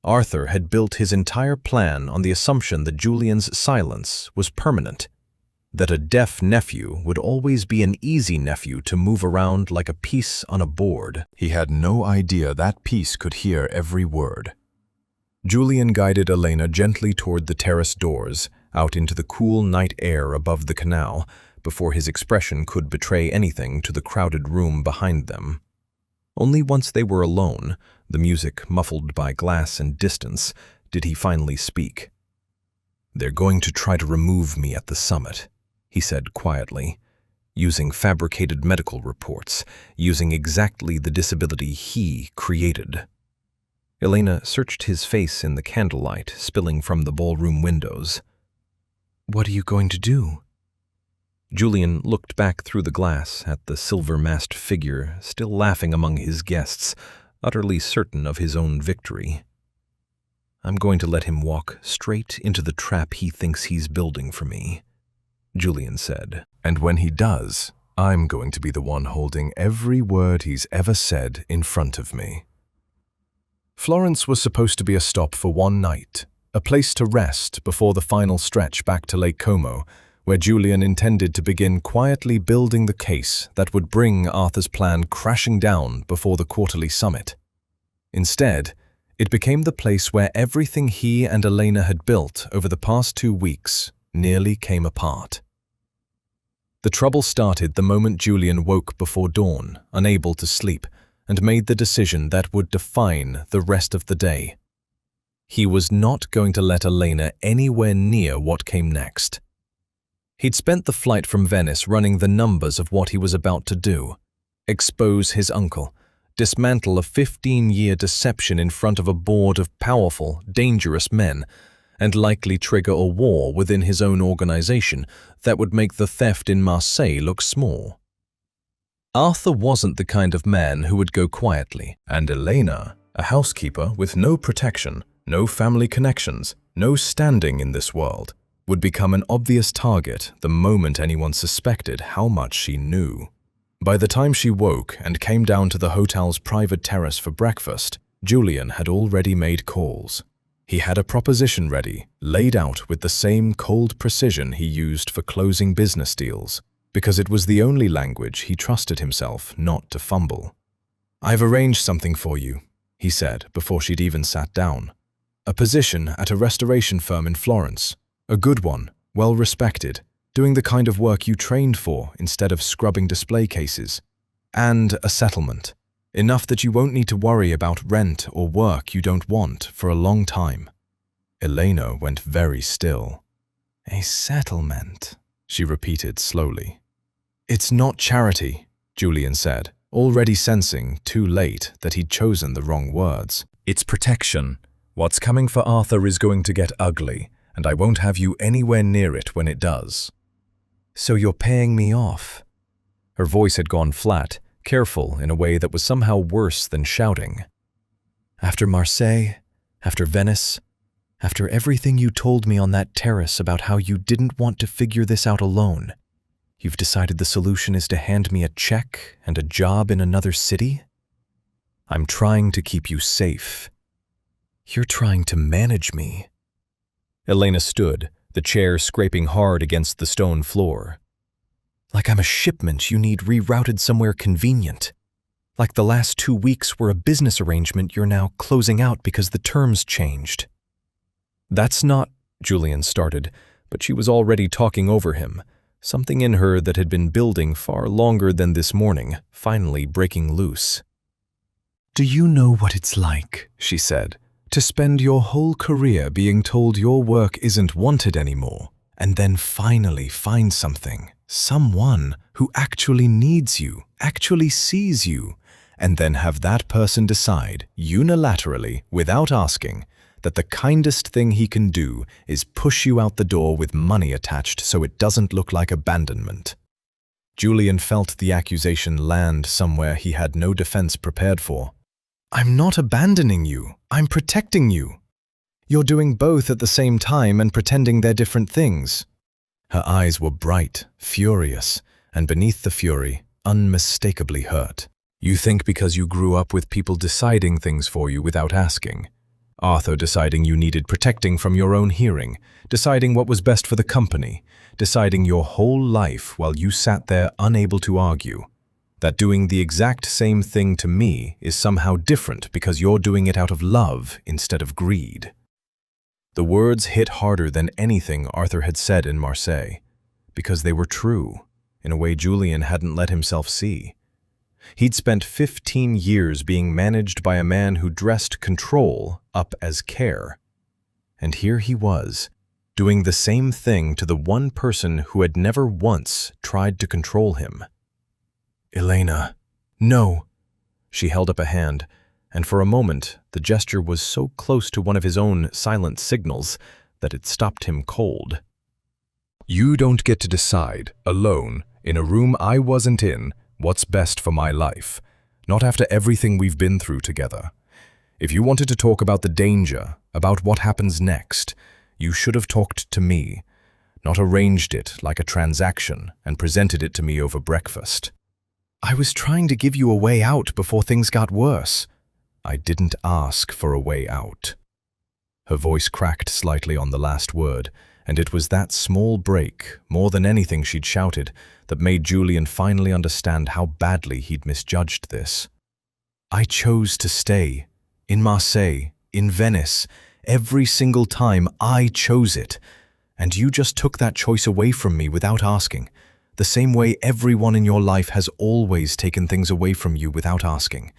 Arthur had built his entire plan on the assumption that Julian's silence was permanent, that a deaf nephew would always be an easy nephew to move around like a piece on a board. He had no idea that piece could hear every word. Julian guided Elena gently toward the terrace doors, out into the cool night air above the canal, before his expression could betray anything to the crowded room behind them. Only once they were alone, the music muffled by glass and distance, did he finally speak. "They're going to try to remove me at the summit," he said quietly. using fabricated medical reports, using exactly the disability he created. Elena searched his face in the candlelight spilling from the ballroom windows. "What are you going to do?" Julian looked back through the glass at the silver-masked figure still laughing among his guests, utterly certain of his own victory. "I'm going to let him walk straight into the trap he thinks he's building for me," Julian said. "And when he does, I'm going to be the one holding every word he's ever said in front of me." Florence was supposed to be a stop for one night, a place to rest before the final stretch back to Lake Como, where Julian intended to begin quietly building the case that would bring Arthur's plan crashing down before the quarterly summit. Instead, it became the place where everything he and Elena had built over the past 2 weeks nearly came apart. The trouble started the moment Julian woke before dawn, unable to sleep, and made the decision that would define the rest of the day. He was not going to let Elena anywhere near what came next. He'd spent the flight from Venice running the numbers of what he was about to do: expose his uncle, dismantle a 15-year deception in front of a board of powerful, dangerous men, and likely trigger a war within his own organization that would make the theft in Marseille look small. Arthur wasn't the kind of man who would go quietly, and Elena, a housekeeper with no protection, no family connections, no standing in this world, would become an obvious target the moment anyone suspected how much she knew. By the time she woke and came down to the hotel's private terrace for breakfast, Julian had already made calls. He had a proposition ready, laid out with the same cold precision he used for closing business deals, because it was the only language he trusted himself not to fumble. "I've arranged something for you," he said before she'd even sat down. "A position at a restoration firm in Florence. A good one, well respected, doing the kind of work you trained for instead of scrubbing display cases. And a settlement. Enough that you won't need to worry about rent or work you don't want for a long time." Elena went very still. "A settlement," she repeated slowly. "It's not charity," Julian said, already sensing, too late, that he'd chosen the wrong words. "It's protection. What's coming for Arthur is going to get ugly, and I won't have you anywhere near it when it does." "So you're paying me off?" Her voice had gone flat, careful in a way that was somehow worse than shouting. "After Marseille, after Venice, after everything you told me on that terrace about how you didn't want to figure this out alone, you've decided the solution is to hand me a check and a job in another city? I'm trying to keep you safe. You're trying to manage me." Elena stood, the chair scraping hard against the stone floor. "Like I'm a shipment you need rerouted somewhere convenient. Like the last 2 weeks were a business arrangement you're now closing out because the terms changed." "That's not," Julian started, but she was already talking over him, something in her that had been building far longer than this morning, finally breaking loose. "Do you know what it's like," she said, "to spend your whole career being told your work isn't wanted anymore, and then finally find someone who actually needs you, actually sees you, and then have that person decide, unilaterally, without asking, that the kindest thing he can do is push you out the door with money attached so it doesn't look like abandonment?" Julian felt the accusation land somewhere he had no defense prepared for. "I'm not abandoning you. I'm protecting you. You're doing both at the same time and pretending they're different things." Her eyes were bright, furious, and beneath the fury, unmistakably hurt. "You think because you grew up with people deciding things for you without asking. Arthur deciding you needed protecting from your own hearing, deciding what was best for the company, deciding your whole life while you sat there unable to argue. That doing the exact same thing to me is somehow different because you're doing it out of love instead of greed." The words hit harder than anything Arthur had said in Marseille, because they were true, in a way Julian hadn't let himself see. He'd spent 15 years being managed by a man who dressed control up as care. And here he was, doing the same thing to the one person who had never once tried to control him. "Elena, no!" She held up a hand, and for a moment the gesture was so close to one of his own silent signals that it stopped him cold. You don't get to decide, alone, in a room I wasn't in, what's best for my life. Not after everything we've been through together. If you wanted to talk about the danger, about what happens next, you should have talked to me, not arranged it like a transaction and presented it to me over breakfast. I was trying to give you a way out before things got worse. I didn't ask for a way out. Her voice cracked slightly on the last word, and it was that small break, more than anything she'd shouted, that made Julian finally understand how badly he'd misjudged this. I chose to stay. In Marseille, in Venice, every single time I chose it. And you just took that choice away from me without asking, the same way everyone in your life has always taken things away from you without asking,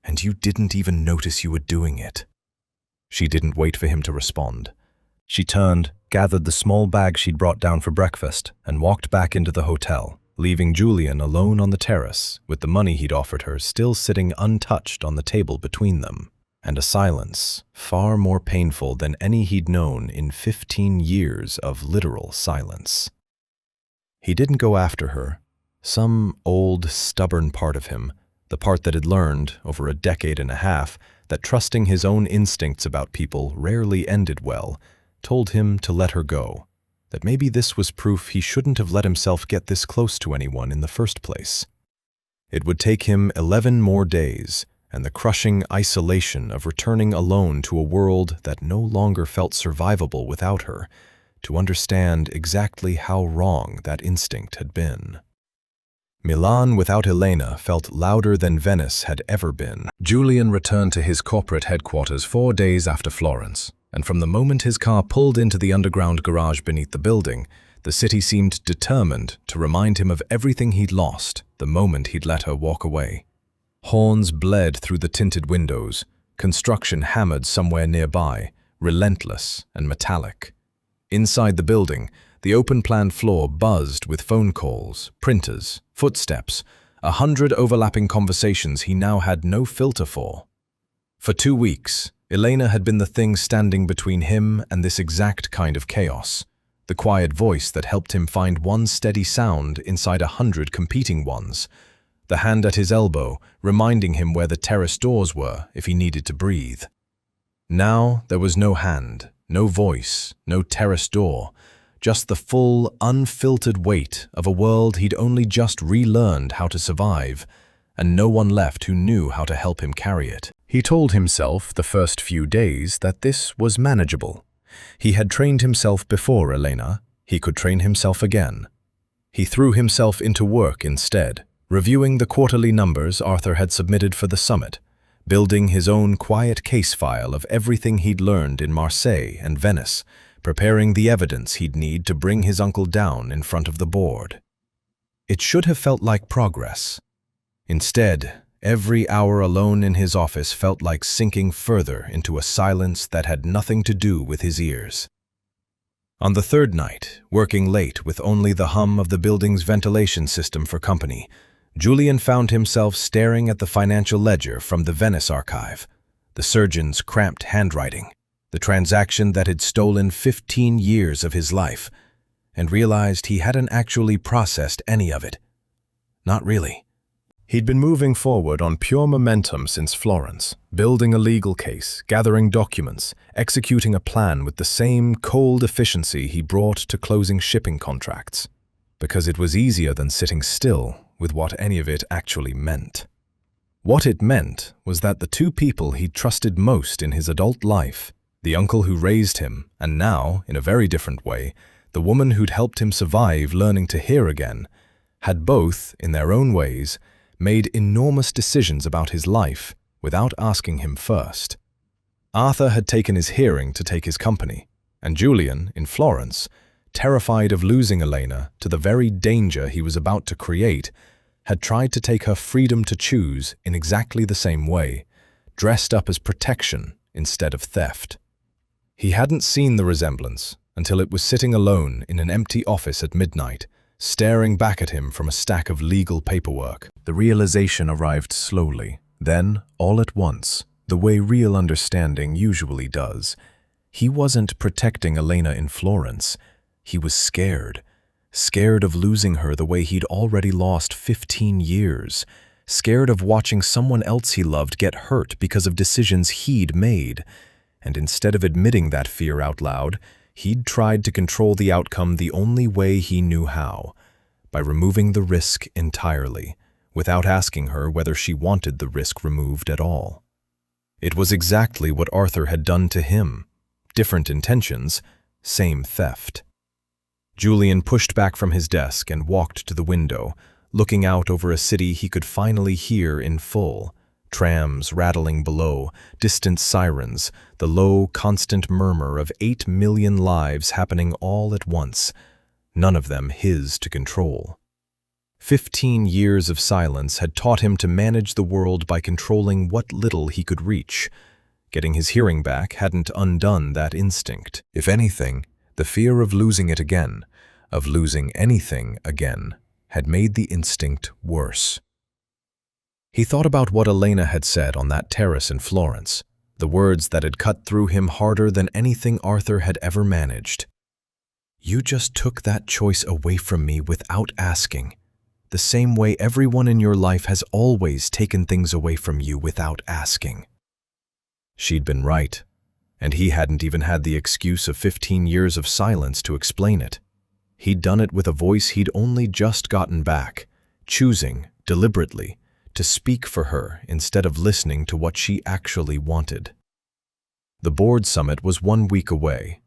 and you didn't even notice you were doing it. She didn't wait for him to respond. She turned, gathered the small bag she'd brought down for breakfast, and walked back into the hotel, leaving Julian alone on the terrace with the money he'd offered her still sitting untouched on the table between them, and a silence far more painful than any he'd known in 15 years of literal silence. He didn't go after her. Some old, stubborn part of him, the part that had learned, over a decade and a half, that trusting his own instincts about people rarely ended well, told him to let her go, that maybe this was proof he shouldn't have let himself get this close to anyone in the first place. It would take him 11 more days, and the crushing isolation of returning alone to a world that no longer felt survivable without her, to understand exactly how wrong that instinct had been. Milan without Elena felt louder than Venice had ever been. Julian returned to his corporate headquarters 4 days after Florence, and from the moment his car pulled into the underground garage beneath the building, the city seemed determined to remind him of everything he'd lost the moment he'd let her walk away. Horns bled through the tinted windows, construction hammered somewhere nearby, relentless and metallic. Inside the building, the open-plan floor buzzed with phone calls, printers, footsteps, 100 overlapping conversations he now had no filter for. For 2 weeks, Elena had been the thing standing between him and this exact kind of chaos, the quiet voice that helped him find one steady sound inside 100 competing ones, the hand at his elbow reminding him where the terrace doors were if he needed to breathe. Now there was no hand, no voice, no terrace door, just the full, unfiltered weight of a world he'd only just relearned how to survive, and no one left who knew how to help him carry it. He told himself the first few days that this was manageable. He had trained himself before Elena. He could train himself again. He threw himself into work instead, reviewing the quarterly numbers Arthur had submitted for the summit, building his own quiet case file of everything he'd learned in Marseille and Venice, preparing the evidence he'd need to bring his uncle down in front of the board. It should have felt like progress. Instead, every hour alone in his office felt like sinking further into a silence that had nothing to do with his ears. On the third night, working late with only the hum of the building's ventilation system for company, Julian found himself staring at the financial ledger from the Venice archive, the surgeon's cramped handwriting, the transaction that had stolen 15 years of his life, and realized he hadn't actually processed any of it. Not really. He'd been moving forward on pure momentum since Florence, building a legal case, gathering documents, executing a plan with the same cold efficiency he brought to closing shipping contracts, because it was easier than sitting still with what any of it actually meant. What it meant was that the two people he'd trusted most in his adult life, the uncle who raised him, and now, in a very different way, the woman who'd helped him survive learning to hear again, had both, in their own ways, made enormous decisions about his life without asking him first. Arthur had taken his hearing to take his company, and Julian, in Florence, terrified of losing Elena to the very danger he was about to create, had tried to take her freedom to choose in exactly the same way, dressed up as protection instead of theft. He hadn't seen the resemblance until it was sitting alone in an empty office at midnight, staring back at him from a stack of legal paperwork. The realization arrived slowly, then, all at once, the way real understanding usually does. He wasn't protecting Elena in Florence. He was scared. Scared of losing her the way he'd already lost 15 years. Scared of watching someone else he loved get hurt because of decisions he'd made. And instead of admitting that fear out loud, he'd tried to control the outcome the only way he knew how, by removing the risk entirely, without asking her whether she wanted the risk removed at all. It was exactly what Arthur had done to him. Different intentions, same theft. Julian pushed back from his desk and walked to the window, looking out over a city he could finally hear in full. Trams rattling below, distant sirens, the low, constant murmur of 8 million lives happening all at once, none of them his to control. 15 years of silence had taught him to manage the world by controlling what little he could reach. Getting his hearing back hadn't undone that instinct. If anything, the fear of losing it again, of losing anything again, had made the instinct worse. He thought about what Elena had said on that terrace in Florence, the words that had cut through him harder than anything Arthur had ever managed. "You just took that choice away from me without asking, the same way everyone in your life has always taken things away from you without asking." She'd been right, and he hadn't even had the excuse of 15 years of silence to explain it. He'd done it with a voice he'd only just gotten back, choosing, deliberately, to speak for her instead of listening to what she actually wanted. The board summit was 1 week away.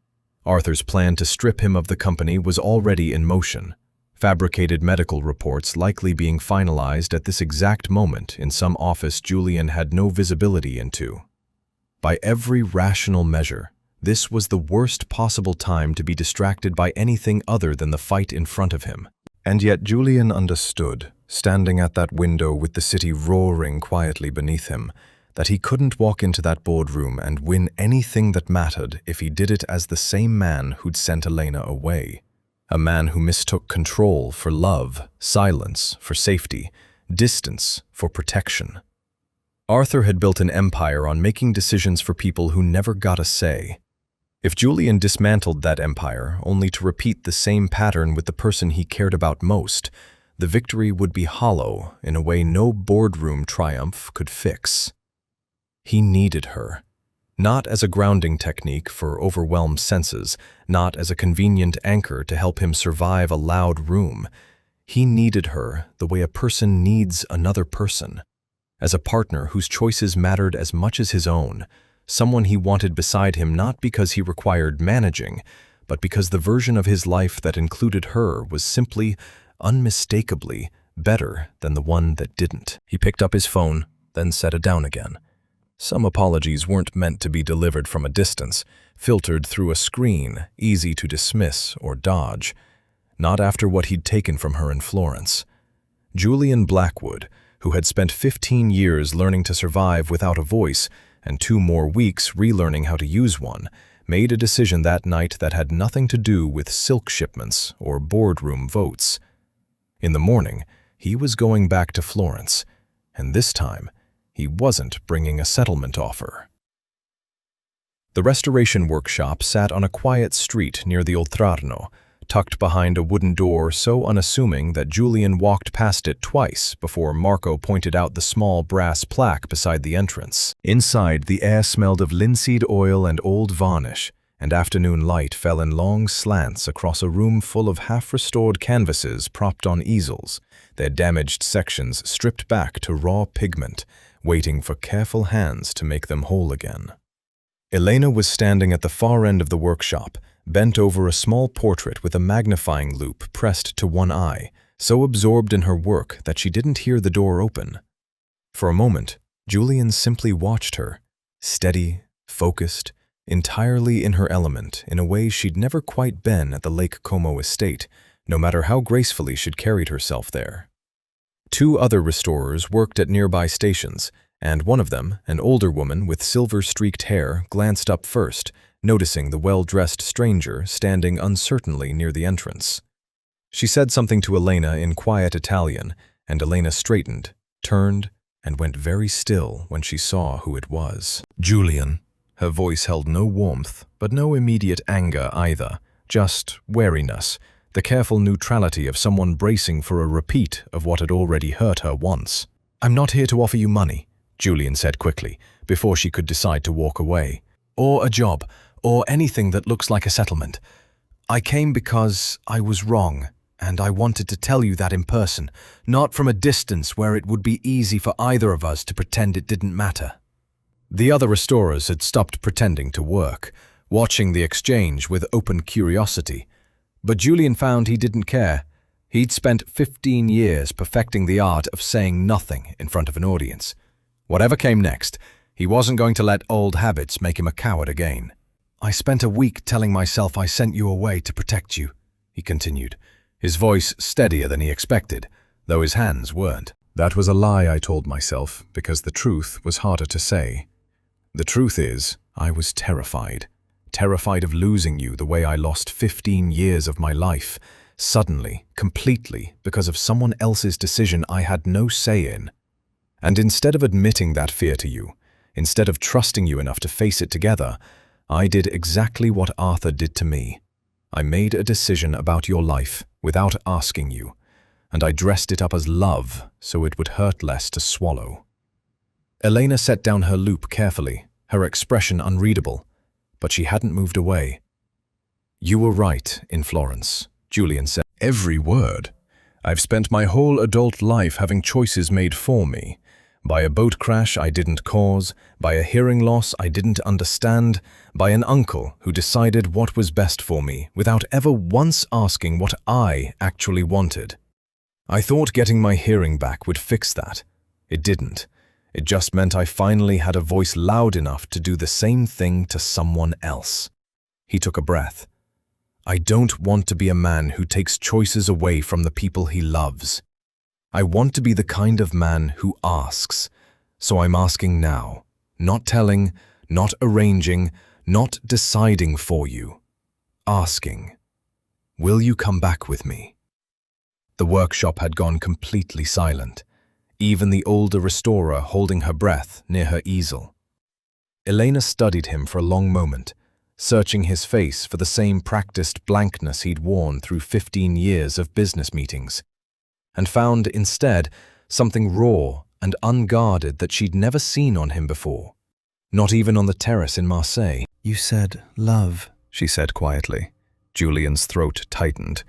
Arthur's plan to strip him of the company was already in motion, fabricated medical reports likely being finalized at this exact moment in some office Julian had no visibility into. By every rational measure, this was the worst possible time to be distracted by anything other than the fight in front of him. And yet Julian understood, standing at that window with the city roaring quietly beneath him, that he couldn't walk into that boardroom and win anything that mattered if he did it as the same man who'd sent Elena away. A man who mistook control for love, silence for safety, distance for protection. Arthur had built an empire on making decisions for people who never got a say. If Julian dismantled that empire only to repeat the same pattern with the person he cared about most, the victory would be hollow in a way no boardroom triumph could fix. He needed her, not as a grounding technique for overwhelmed senses, not as a convenient anchor to help him survive a loud room. He needed her the way a person needs another person, as a partner whose choices mattered as much as his own, someone he wanted beside him not because he required managing, but because the version of his life that included her was simply, unmistakably, better than the one that didn't. He picked up his phone, then set it down again. Some apologies weren't meant to be delivered from a distance, filtered through a screen, easy to dismiss or dodge. Not after what he'd taken from her in Florence. Julian Blackwood, who had spent 15 years learning to survive without a voice and 2 more weeks relearning how to use one, made a decision that night that had nothing to do with silk shipments or boardroom votes. In the morning, he was going back to Florence, and this time, he wasn't bringing a settlement offer. The restoration workshop sat on a quiet street near the Oltrarno, tucked behind a wooden door so unassuming that Julian walked past it twice before Marco pointed out the small brass plaque beside the entrance. Inside, the air smelled of linseed oil and old varnish, and afternoon light fell in long slants across a room full of half-restored canvases propped on easels, their damaged sections stripped back to raw pigment, waiting for careful hands to make them whole again. Elena was standing at the far end of the workshop, bent over a small portrait with a magnifying loupe pressed to one eye, so absorbed in her work that she didn't hear the door open. For a moment, Julian simply watched her, steady, focused, entirely in her element in a way she'd never quite been at the Lake Como estate, no matter how gracefully she'd carried herself there. 2 other restorers worked at nearby stations, and one of them, an older woman with silver-streaked hair, glanced up first, noticing the well-dressed stranger standing uncertainly near the entrance. She said something to Elena in quiet Italian, and Elena straightened, turned, and went very still when she saw who it was. Julian. Her voice held no warmth, but no immediate anger either, just wariness, the careful neutrality of someone bracing for a repeat of what had already hurt her once. "I'm not here to offer you money," Julian said quickly, before she could decide to walk away. "Or a job, or anything that looks like a settlement. I came because I was wrong, and I wanted to tell you that in person, not from a distance where it would be easy for either of us to pretend it didn't matter." The other restorers had stopped pretending to work, watching the exchange with open curiosity. But Julian found he didn't care. He'd spent 15 years perfecting the art of saying nothing in front of an audience. Whatever came next, he wasn't going to let old habits make him a coward again. "I spent a week telling myself I sent you away to protect you," he continued, his voice steadier than he expected, though his hands weren't. "That was a lie I told myself, because the truth was harder to say. The truth is, I was terrified. Terrified of losing you the way I lost 15 years of my life, suddenly, completely, because of someone else's decision I had no say in. And instead of admitting that fear to you, instead of trusting you enough to face it together, I did exactly what Arthur did to me. I made a decision about your life without asking you, and I dressed it up as love so it would hurt less to swallow." Elena set down her loop carefully, her expression unreadable, but she hadn't moved away. "You were right in Florence," Julian said. "Every word. I've spent my whole adult life having choices made for me. By a boat crash I didn't cause, by a hearing loss I didn't understand, by an uncle who decided what was best for me without ever once asking what I actually wanted. I thought getting my hearing back would fix that. It didn't. It just meant I finally had a voice loud enough to do the same thing to someone else." He took a breath. "I don't want to be a man who takes choices away from the people he loves. I want to be the kind of man who asks. So I'm asking now, not telling, not arranging, not deciding for you. Asking, will you come back with me?" The workshop had gone completely silent, even the older restorer holding her breath near her easel. Elena studied him for a long moment, searching his face for the same practiced blankness he'd worn through 15 years of business meetings, and found instead something raw and unguarded that she'd never seen on him before, not even on the terrace in Marseille. "You said love," she said quietly. Julian's throat tightened.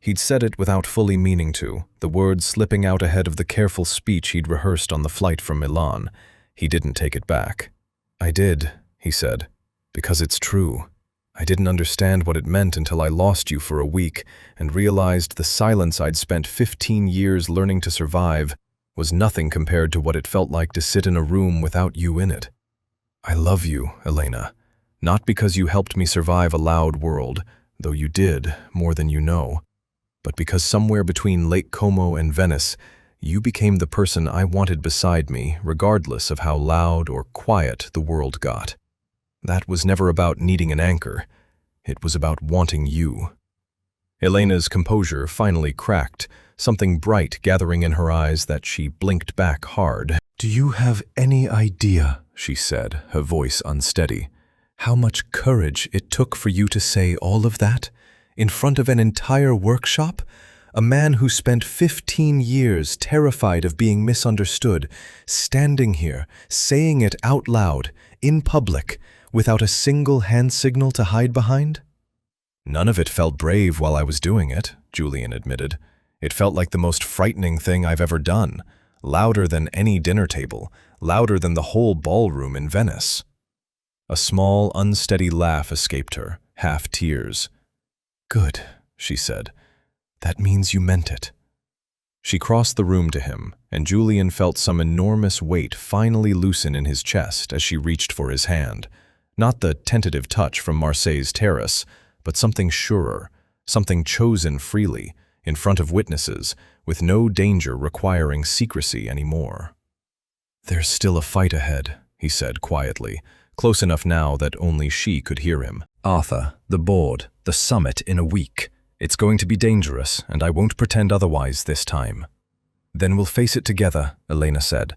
He'd said it without fully meaning to, the words slipping out ahead of the careful speech he'd rehearsed on the flight from Milan. He didn't take it back. "I did," he said, "because it's true. I didn't understand what it meant until I lost you for a week and realized the silence I'd spent 15 years learning to survive was nothing compared to what it felt like to sit in a room without you in it. I love you, Elena, not because you helped me survive a loud world, though you did, more than you know, but because somewhere between Lake Como and Venice, you became the person I wanted beside me, regardless of how loud or quiet the world got. That was never about needing an anchor. It was about wanting you." Elena's composure finally cracked, something bright gathering in her eyes that she blinked back hard. "Do you have any idea," she said, her voice unsteady, "how much courage it took for you to say all of that? In front of an entire workshop? A man who spent 15 years terrified of being misunderstood, standing here, saying it out loud, in public, without a single hand signal to hide behind?" "None of it felt brave while I was doing it," Julian admitted. "It felt like the most frightening thing I've ever done, louder than any dinner table, louder than the whole ballroom in Venice." A small, unsteady laugh escaped her, half tears. "Good," she said. "That means you meant it." She crossed the room to him, and Julian felt some enormous weight finally loosen in his chest as she reached for his hand. Not the tentative touch from Marseille's terrace, but something surer, something chosen freely, in front of witnesses, with no danger requiring secrecy anymore. "There's still a fight ahead," he said quietly, close enough now that only she could hear him. Arthur, the board, the summit in a week. It's going to be dangerous, and I won't pretend otherwise this time. Then we'll face it together, Elena said.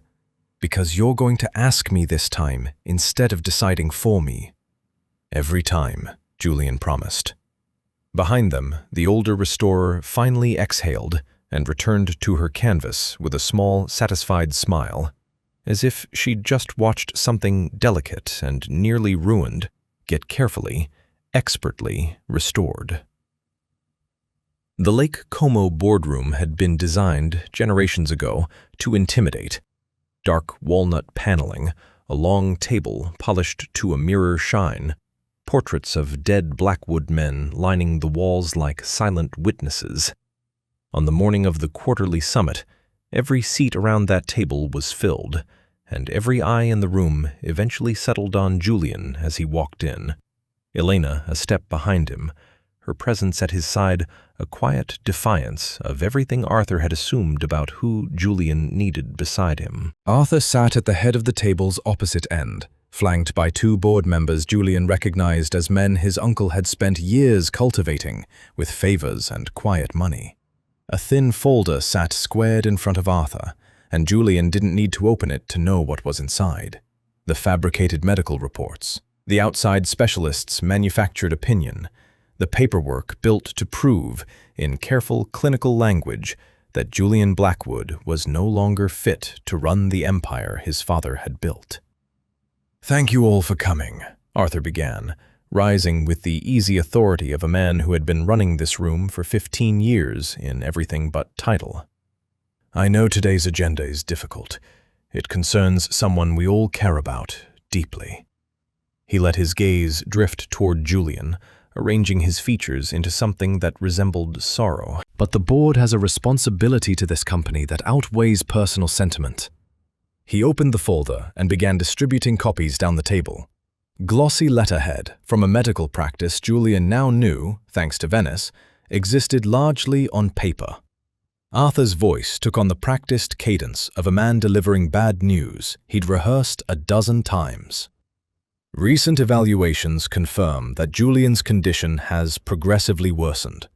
Because you're going to ask me this time, instead of deciding for me. Every time, Julian promised. Behind them, the older restorer finally exhaled and returned to her canvas with a small, satisfied smile, as if she'd just watched something delicate and nearly ruined get carefully, expertly restored. The Lake Como boardroom had been designed generations ago to intimidate. Dark walnut paneling, a long table polished to a mirror shine, portraits of dead Blackwood men lining the walls like silent witnesses. On the morning of the quarterly summit, every seat around that table was filled, and every eye in the room eventually settled on Julian as he walked in. Elena a step behind him, her presence at his side a quiet defiance of everything Arthur had assumed about who Julian needed beside him. Arthur sat at the head of the table's opposite end, flanked by two board members Julian recognized as men his uncle had spent years cultivating with favors and quiet money. A thin folder sat squared in front of Arthur, and Julian didn't need to open it to know what was inside. The fabricated medical reports, the outside specialists' manufactured opinion, the paperwork built to prove, in careful clinical language, that Julian Blackwood was no longer fit to run the empire his father had built. "Thank you all for coming," Arthur began, rising with the easy authority of a man who had been running this room for 15 years in everything but title. "I know today's agenda is difficult. It concerns someone we all care about deeply." He let his gaze drift toward Julian, arranging his features into something that resembled sorrow. "But the board has a responsibility to this company that outweighs personal sentiment." He opened the folder and began distributing copies down the table. Glossy letterhead from a medical practice Julian now knew, thanks to Venice, existed largely on paper. Arthur's voice took on the practiced cadence of a man delivering bad news he'd rehearsed a dozen times. Recent evaluations confirm that Julian's condition has progressively worsened.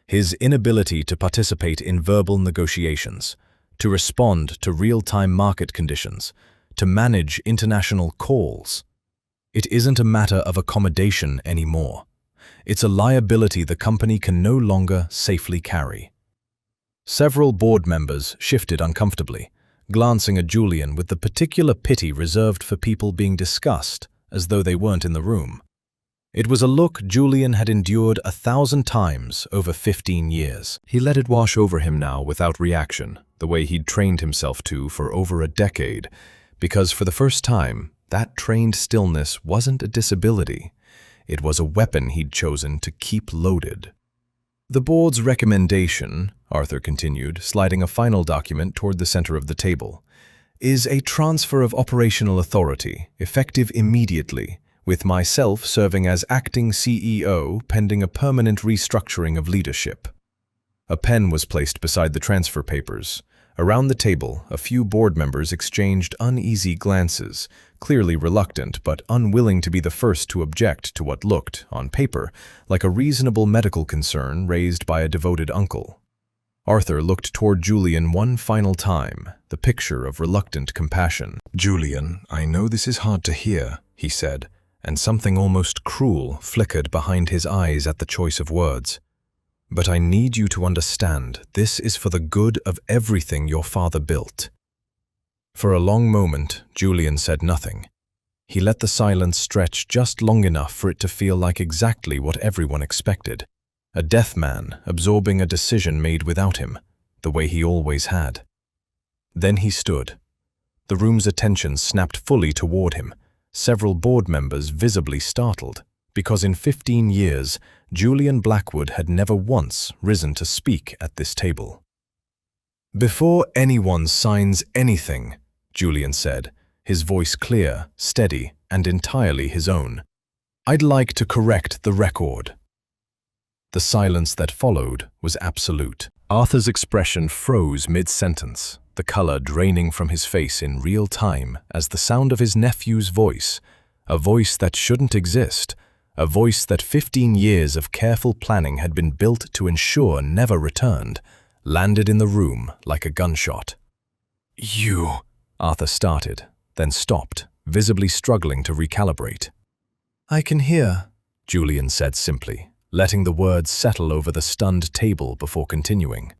His inability to participate in verbal negotiations, to respond to real-time market conditions, to manage international calls. It isn't a matter of accommodation anymore. It's a liability the company can no longer safely carry. Several board members shifted uncomfortably, glancing at Julian with the particular pity reserved for people being discussed, as though they weren't in the room. It was a look Julian had endured 1,000 times over 15 years. He let it wash over him now without reaction, the way he'd trained himself to for over a decade, because for the first time, that trained stillness wasn't a disability. It was a weapon he'd chosen to keep loaded. "The board's recommendation," Arthur continued, sliding a final document toward the center of the table, "is a transfer of operational authority, effective immediately, with myself serving as acting CEO pending a permanent restructuring of leadership." A pen was placed beside the transfer papers. Around the table, a few board members exchanged uneasy glances, clearly reluctant but unwilling to be the first to object to what looked, on paper, like a reasonable medical concern raised by a devoted uncle. Arthur looked toward Julian one final time, the picture of reluctant compassion. "Julian, I know this is hard to hear," he said, and something almost cruel flickered behind his eyes at the choice of words. "But I need you to understand this is for the good of everything your father built." For a long moment, Julian said nothing. He let the silence stretch just long enough for it to feel like exactly what everyone expected. A death man absorbing a decision made without him, the way he always had. Then he stood. The room's attention snapped fully toward him, several board members visibly startled, because in 15 years, Julian Blackwood had never once risen to speak at this table. "Before anyone signs anything," Julian said, his voice clear, steady, and entirely his own, "I'd like to correct the record." The silence that followed was absolute. Arthur's expression froze mid-sentence, the color draining from his face in real time as the sound of his nephew's voice, a voice that shouldn't exist, a voice that 15 years of careful planning had been built to ensure never returned, landed in the room like a gunshot. "You," Arthur started, then stopped, visibly struggling to recalibrate. "I can hear," Julian said simply, letting the words settle over the stunned table before continuing.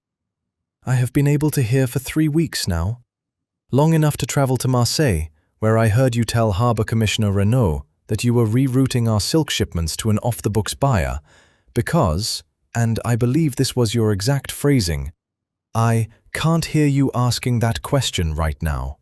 "I have been able to hear for 3 weeks now. Long enough to travel to Marseille, where I heard you tell Harbour Commissioner Renaud that you were rerouting our silk shipments to an off-the-books buyer because, and I believe this was your exact phrasing, I can't hear you asking that question right now."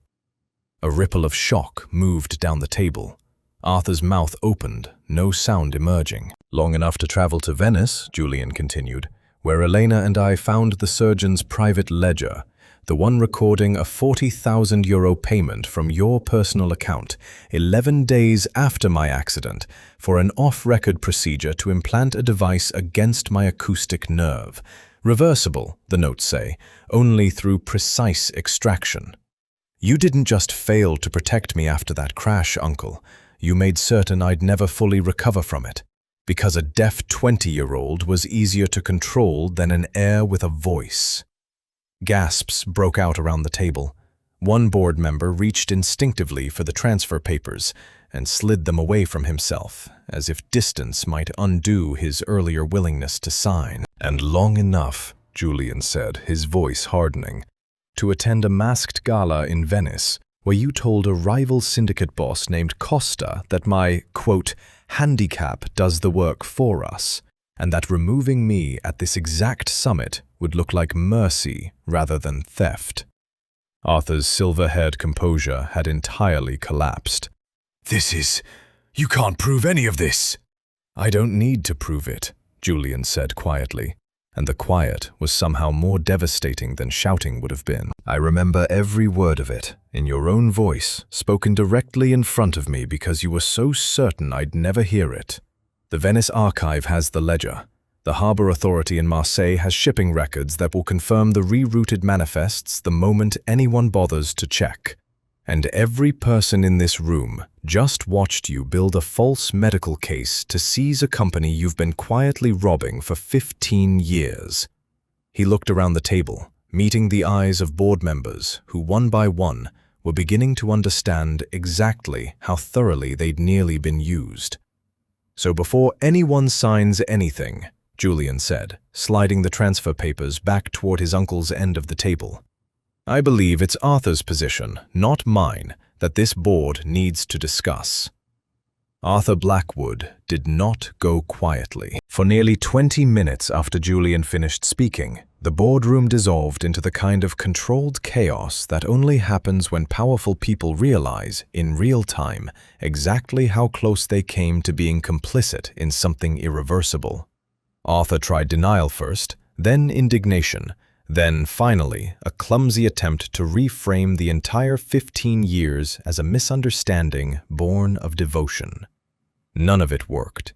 A ripple of shock moved down the table. Arthur's mouth opened, no sound emerging. "Long enough to travel to Venice," Julian continued, "where Elena and I found the surgeon's private ledger, the one recording a €40,000 payment from your personal account 11 days after my accident for an off-record procedure to implant a device against my acoustic nerve. Reversible, the notes say, only through precise extraction. You didn't just fail to protect me after that crash, Uncle. You made certain I'd never fully recover from it, because a deaf 20-year-old was easier to control than an heir with a voice." Gasps broke out around the table. One board member reached instinctively for the transfer papers and slid them away from himself, as if distance might undo his earlier willingness to sign. "And long enough," Julian said, his voice hardening, "to attend a masked gala in Venice, where you told a rival syndicate boss named Costa that my, quote, handicap does the work for us, and that removing me at this exact summit would look like mercy rather than theft." Arthur's silver-haired composure had entirely collapsed. You can't prove any of this." "I don't need to prove it," Julian said quietly, and the quiet was somehow more devastating than shouting would have been. "I remember every word of it, in your own voice, spoken directly in front of me because you were so certain I'd never hear it. The Venice archive has the ledger. The Harbour Authority in Marseille has shipping records that will confirm the rerouted manifests the moment anyone bothers to check. And every person in this room just watched you build a false medical case to seize a company you've been quietly robbing for 15 years. He looked around the table, meeting the eyes of board members who, one by one, were beginning to understand exactly how thoroughly they'd nearly been used. "So before anyone signs anything," Julian said, sliding the transfer papers back toward his uncle's end of the table, "I believe it's Arthur's position, not mine, that this board needs to discuss." Arthur Blackwood did not go quietly. For nearly 20 minutes after Julian finished speaking, the boardroom dissolved into the kind of controlled chaos that only happens when powerful people realize, in real time, exactly how close they came to being complicit in something irreversible. Arthur tried denial first, then indignation, then, finally, a clumsy attempt to reframe the entire 15 years as a misunderstanding born of devotion. None of it worked.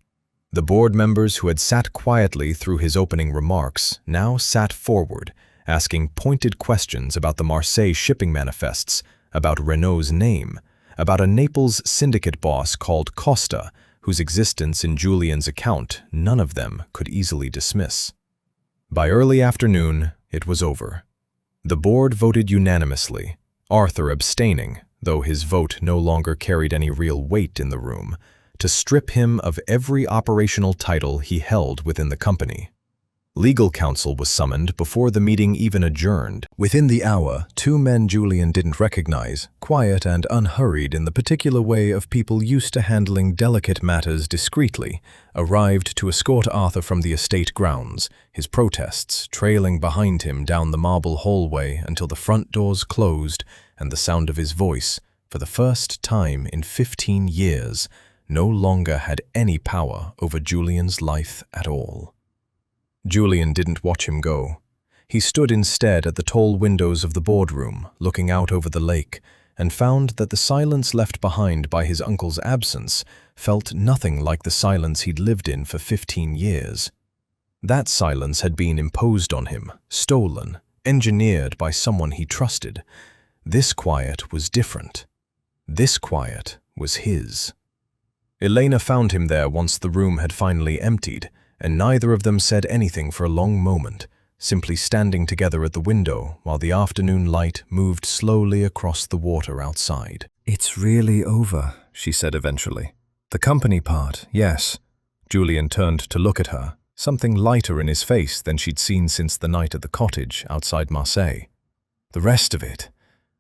The board members who had sat quietly through his opening remarks now sat forward, asking pointed questions about the Marseille shipping manifests, about Renaud's name, about a Naples syndicate boss called Costa, whose existence in Julian's account none of them could easily dismiss. By early afternoon, it was over. The board voted unanimously, Arthur abstaining, though his vote no longer carried any real weight in the room, to strip him of every operational title he held within the company. Legal counsel was summoned before the meeting even adjourned. Within the hour, two men Julian didn't recognize, quiet and unhurried in the particular way of people used to handling delicate matters discreetly, arrived to escort Arthur from the estate grounds, his protests trailing behind him down the marble hallway until the front doors closed and the sound of his voice, for the first time in 15 years, no longer had any power over Julian's life at all. Julian didn't watch him go. He stood instead at the tall windows of the boardroom, looking out over the lake, and found that the silence left behind by his uncle's absence felt nothing like the silence he'd lived in for 15 years. That silence had been imposed on him, stolen, engineered by someone he trusted. This quiet was different. This quiet was his. Elena found him there once the room had finally emptied, and neither of them said anything for a long moment, simply standing together at the window while the afternoon light moved slowly across the water outside. "It's really over," she said eventually. "The company part, yes." Julian turned to look at her, something lighter in his face than she'd seen since the night at the cottage outside Marseille. "The rest of it,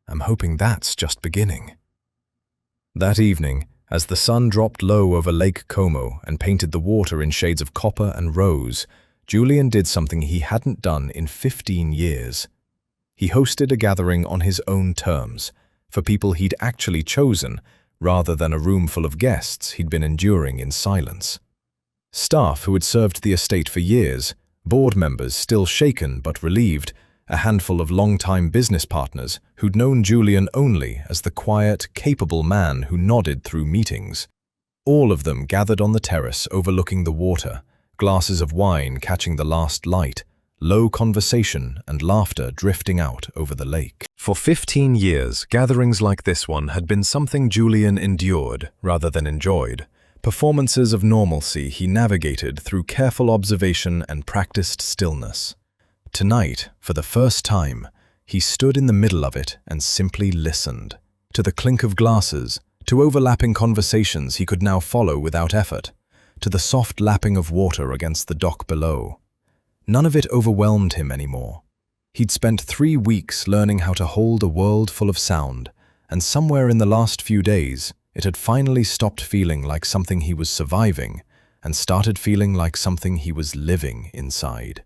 I'm hoping that's just beginning." That evening, as the sun dropped low over Lake Como and painted the water in shades of copper and rose, Julian did something he hadn't done in 15 years. He hosted a gathering on his own terms, for people he'd actually chosen, rather than a room full of guests he'd been enduring in silence. Staff who had served the estate for years, board members still shaken but relieved, a handful of long-time business partners who'd known Julian only as the quiet, capable man who nodded through meetings. All of them gathered on the terrace overlooking the water, glasses of wine catching the last light, low conversation and laughter drifting out over the lake. For 15 years, gatherings like this one had been something Julian endured rather than enjoyed. Performances of normalcy he navigated through careful observation and practiced stillness. Tonight, for the first time, he stood in the middle of it and simply listened. To the clink of glasses, to overlapping conversations he could now follow without effort, to the soft lapping of water against the dock below. None of it overwhelmed him anymore. He'd spent 3 weeks learning how to hold a world full of sound, and somewhere in the last few days, it had finally stopped feeling like something he was surviving and started feeling like something he was living inside.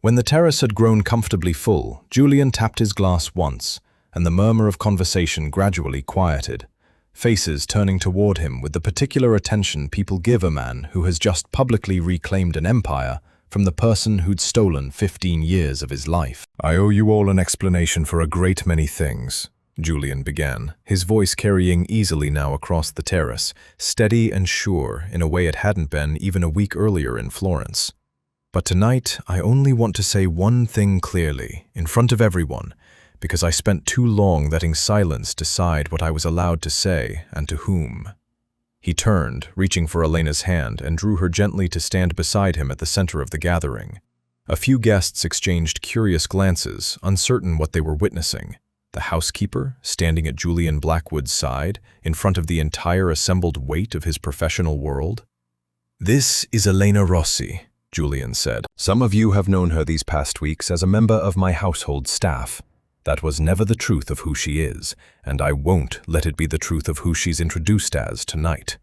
When the terrace had grown comfortably full, Julian tapped his glass once, and the murmur of conversation gradually quieted, faces turning toward him with the particular attention people give a man who has just publicly reclaimed an empire from the person who'd stolen 15 years of his life. "I owe you all an explanation for a great many things," Julian began, his voice carrying easily now across the terrace, steady and sure in a way it hadn't been even a week earlier in Florence. "But tonight, I only want to say one thing clearly, in front of everyone, because I spent too long letting silence decide what I was allowed to say and to whom." He turned, reaching for Elena's hand, and drew her gently to stand beside him at the center of the gathering. A few guests exchanged curious glances, uncertain what they were witnessing. The housekeeper, standing at Julian Blackwood's side, in front of the entire assembled weight of his professional world. "This is Elena Rossi," Julian said. "Some of you have known her these past weeks as a member of my household staff. That was never the truth of who she is, and I won't let it be the truth of who she's introduced as tonight."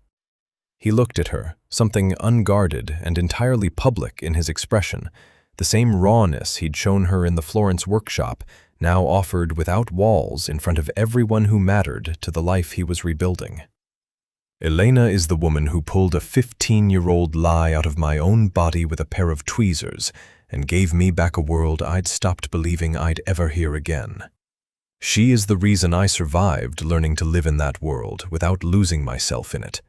He looked at her, something unguarded and entirely public in his expression, the same rawness he'd shown her in the Florence workshop, now offered without walls in front of everyone who mattered to the life he was rebuilding. "Elena is the woman who pulled a 15-year-old lie out of my own body with a pair of tweezers and gave me back a world I'd stopped believing I'd ever hear again. She is the reason I survived learning to live in that world without losing myself in it.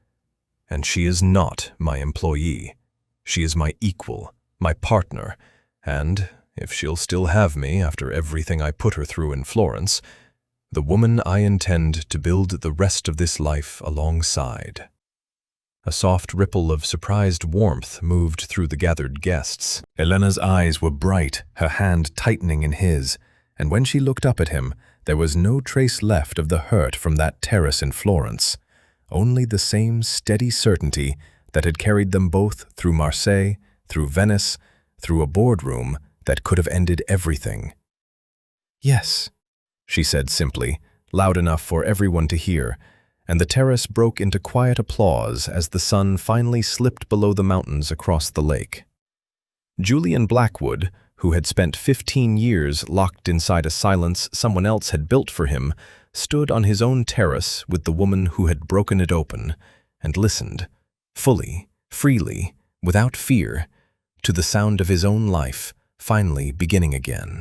And she is not my employee. She is my equal, my partner, and, if she'll still have me after everything I put her through in Florence, the woman I intend to build the rest of this life alongside." A soft ripple of surprised warmth moved through the gathered guests. Elena's eyes were bright, her hand tightening in his, and when she looked up at him, there was no trace left of the hurt from that terrace in Florence, only the same steady certainty that had carried them both through Marseille, through Venice, through a boardroom that could have ended everything. "Yes," she said simply, loud enough for everyone to hear, and the terrace broke into quiet applause as the sun finally slipped below the mountains across the lake. Julian Blackwood, who had spent 15 years locked inside a silence someone else had built for him, stood on his own terrace with the woman who had broken it open, and listened, fully, freely, without fear, to the sound of his own life finally beginning again.